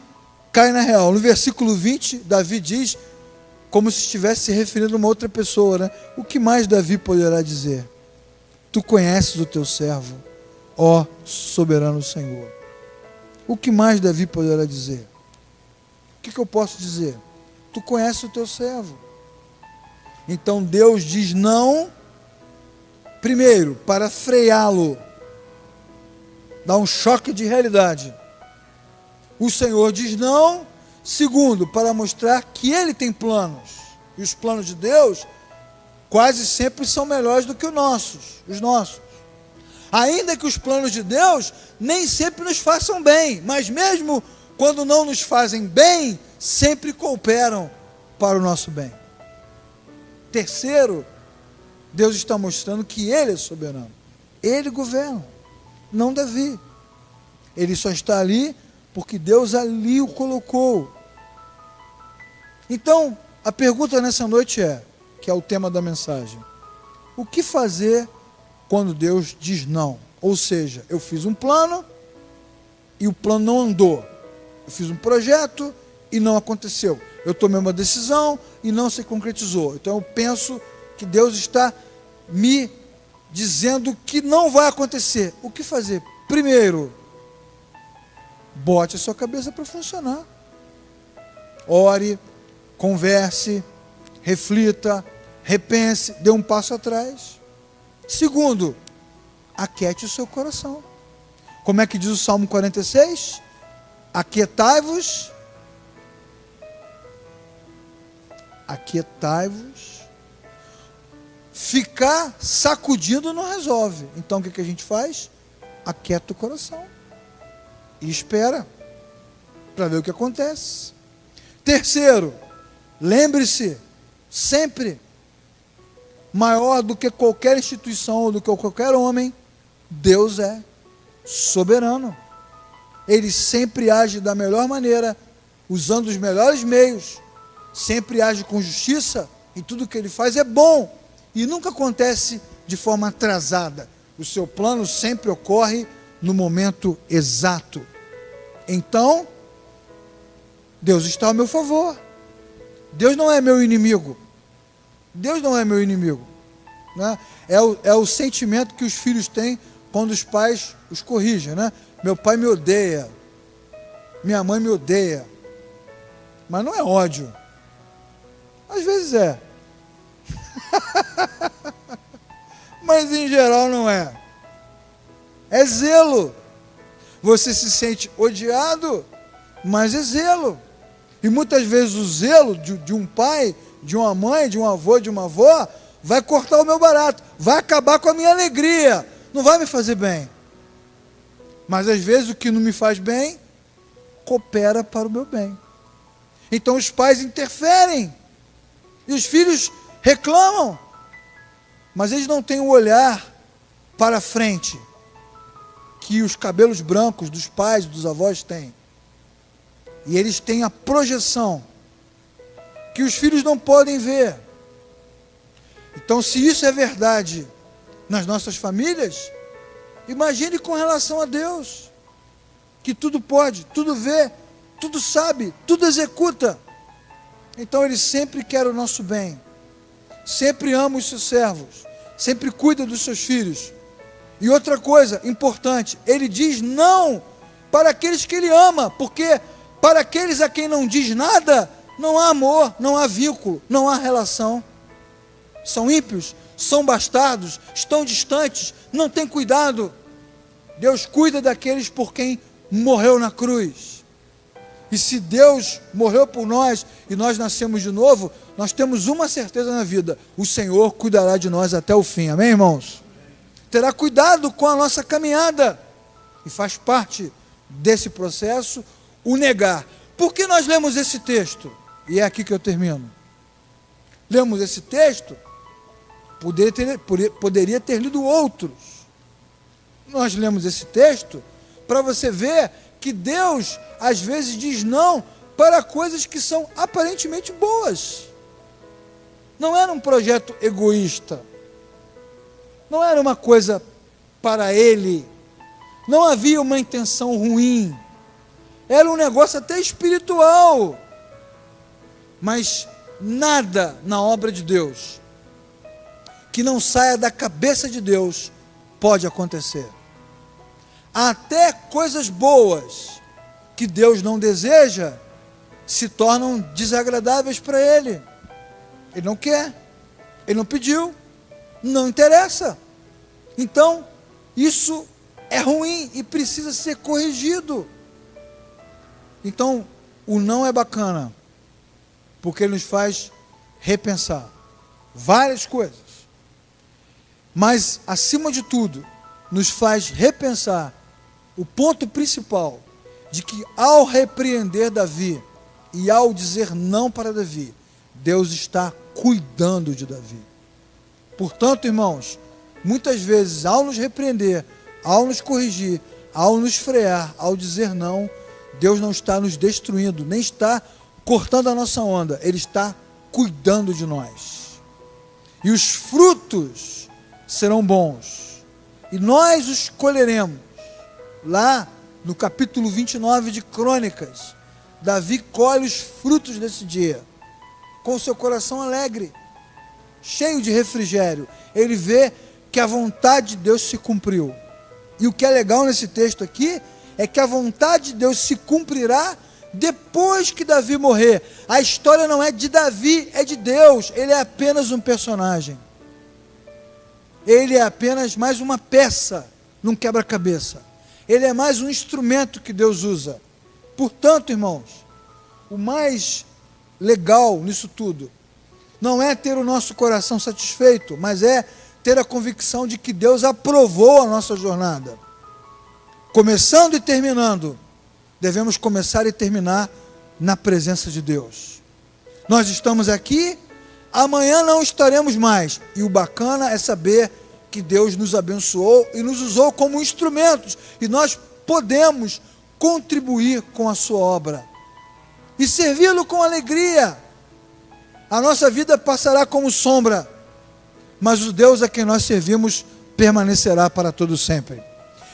A: cai na real. No versículo 20, Davi diz, como se estivesse se referindo a uma outra pessoa, né? O que mais Davi poderá dizer? Tu conheces o teu servo, ó soberano Senhor. O que mais Davi poderá dizer? O que eu posso dizer? Tu conheces o teu servo. Então Deus diz não, primeiro, para freá-lo, dá um choque de realidade. O Senhor diz não, segundo, para mostrar que Ele tem planos. E os planos de Deus quase sempre são melhores do que os nossos. Ainda que os planos de Deus nem sempre nos façam bem, mas mesmo quando não nos fazem bem, sempre cooperam para o nosso bem. Terceiro, Deus está mostrando que Ele é soberano. Ele governa, não Davi. Ele só está ali porque Deus ali o colocou. Então, a pergunta nessa noite é, que é o tema da mensagem: o que fazer quando Deus diz não? Ou seja, eu fiz um plano e o plano não andou. Eu fiz um projeto e não aconteceu. Eu tomei uma decisão e não se concretizou. Então eu penso que Deus está me dizendo que não vai acontecer. O que fazer? Primeiro, bote a sua cabeça para funcionar. Ore, converse, reflita, repense, dê um passo atrás. Segundo, aquiete o seu coração. Como é que diz o Salmo 46? Aquietai-vos. Aquietai-vos. Ficar sacudindo não resolve. Então o que a gente faz? Aquieta o coração. E espera para ver o que acontece. Terceiro, lembre-se, sempre, maior do que qualquer instituição ou do que qualquer homem, Deus é soberano. Ele sempre age da melhor maneira, usando os melhores meios, sempre age com justiça, e tudo que ele faz é bom, e nunca acontece de forma atrasada. O seu plano sempre ocorre no momento exato. Então, Deus está ao meu favor. Deus não é meu inimigo. Deus não é meu inimigo, né? É o sentimento que os filhos têm quando os pais os corrigem, né? Meu pai me odeia, minha mãe me odeia, mas não é ódio. Às vezes é, mas em geral não é. É zelo. Você se sente odiado, mas é zelo. E muitas vezes o zelo de um pai, de uma mãe, de um avô, de uma avó, vai cortar o meu barato, vai acabar com a minha alegria, não vai me fazer bem. Mas às vezes o que não me faz bem, coopera para o meu bem. Então os pais interferem, e os filhos reclamam, mas eles não têm o olhar para frente, que os cabelos brancos dos pais, dos avós têm. E eles têm a projeção que os filhos não podem ver. Então, se isso é verdade nas nossas famílias, imagine com relação a Deus, que tudo pode, tudo vê, tudo sabe, tudo executa. Então Ele sempre quer o nosso bem, sempre ama os seus servos, sempre cuida dos seus filhos. E outra coisa importante, Ele diz não para aqueles que Ele ama, porque para aqueles a quem não diz nada, não há amor, não há vínculo, não há relação. São ímpios, são bastardos, estão distantes, não têm cuidado. Deus cuida daqueles por quem morreu na cruz. E se Deus morreu por nós e nós nascemos de novo, nós temos uma certeza na vida: o Senhor cuidará de nós até o fim. Amém, irmãos? Terá cuidado com a nossa caminhada. E faz parte desse processo o negar. Por que nós lemos esse texto? E é aqui que eu termino. Lemos esse texto, poderia ter lido outros. Nós lemos esse texto para você ver que Deus às vezes diz não para coisas que são aparentemente boas. Não era um projeto egoísta, não era uma coisa para Ele, não havia uma intenção ruim, era um negócio até espiritual. Mas nada na obra de Deus que não saia da cabeça de Deus pode acontecer. Até coisas boas que Deus não deseja se tornam desagradáveis para Ele. Ele não quer, Ele não pediu, não interessa. Então, isso é ruim e precisa ser corrigido. Então, o não é bacana, porque ele nos faz repensar várias coisas. Mas, acima de tudo, nos faz repensar o ponto principal, de que ao repreender Davi e ao dizer não para Davi, Deus está cuidando de Davi. Portanto, irmãos, muitas vezes ao nos repreender, ao nos corrigir, ao nos frear, ao dizer não, Deus não está nos destruindo, nem está cortando a nossa onda, Ele está cuidando de nós. E os frutos serão bons, e nós os colheremos. Lá no capítulo 29 de Crônicas, Davi colhe os frutos desse dia, com o seu coração alegre, cheio de refrigério. Ele vê que a vontade de Deus se cumpriu. E o que é legal nesse texto aqui é que a vontade de Deus se cumprirá depois que Davi morrer. A história não é de Davi, é de Deus. Ele é apenas um personagem. Ele é apenas mais uma peça num quebra-cabeça. Ele é mais um instrumento que Deus usa. Portanto, irmãos, o mais legal nisso tudo não é ter o nosso coração satisfeito, mas é ter a convicção de que Deus aprovou a nossa jornada. Começando e terminando, devemos começar e terminar na presença de Deus. Nós estamos aqui, amanhã não estaremos mais. E o bacana é saber que Deus nos abençoou e nos usou como instrumentos. E nós podemos contribuir com a sua obra. E servi-lo com alegria. A nossa vida passará como sombra, mas o Deus a quem nós servimos permanecerá para todo sempre.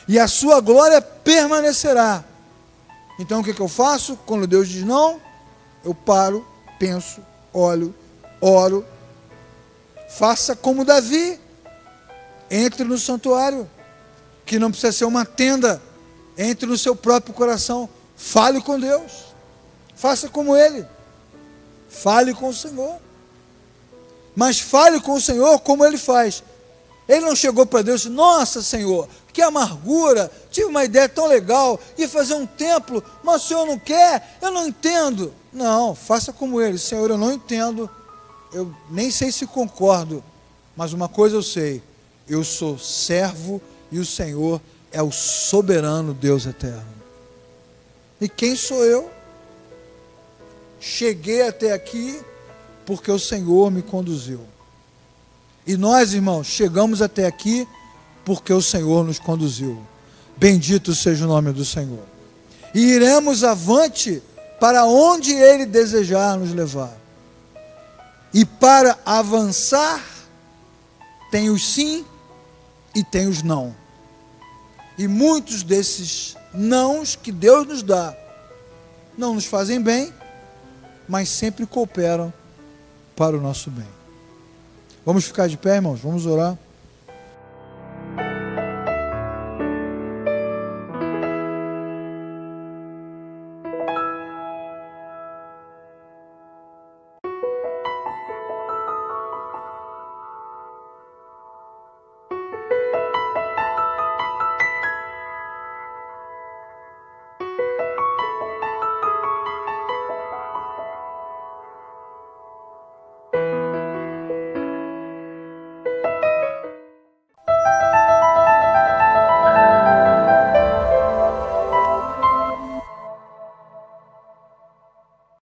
A: E a sua glória permanecerá. Então o que eu faço? Quando Deus diz não, eu paro, penso, olho, oro. Faça como Davi. Entre no santuário, que não precisa ser uma tenda. Entre no seu próprio coração. Fale com Deus. Faça como Ele. Fale com o Senhor. Mas fale com o Senhor como Ele faz. Ele não chegou para Deus e disse: nossa, Senhor, que amargura, tive uma ideia tão legal, ia fazer um templo, mas o Senhor não quer, eu não entendo. Não, faça como Ele: Senhor, eu não entendo, eu nem sei se concordo, mas uma coisa eu sei, eu sou servo e o Senhor é o soberano Deus eterno. E quem sou eu? Cheguei até aqui porque o Senhor me conduziu. E nós, irmãos, chegamos até aqui porque o Senhor nos conduziu. Bendito seja o nome do Senhor. E iremos avante para onde Ele desejar nos levar. E para avançar, tem os sim e tem os não. E muitos desses nãos que Deus nos dá não nos fazem bem, mas sempre cooperam para o nosso bem. Vamos ficar de pé, irmãos? Vamos orar.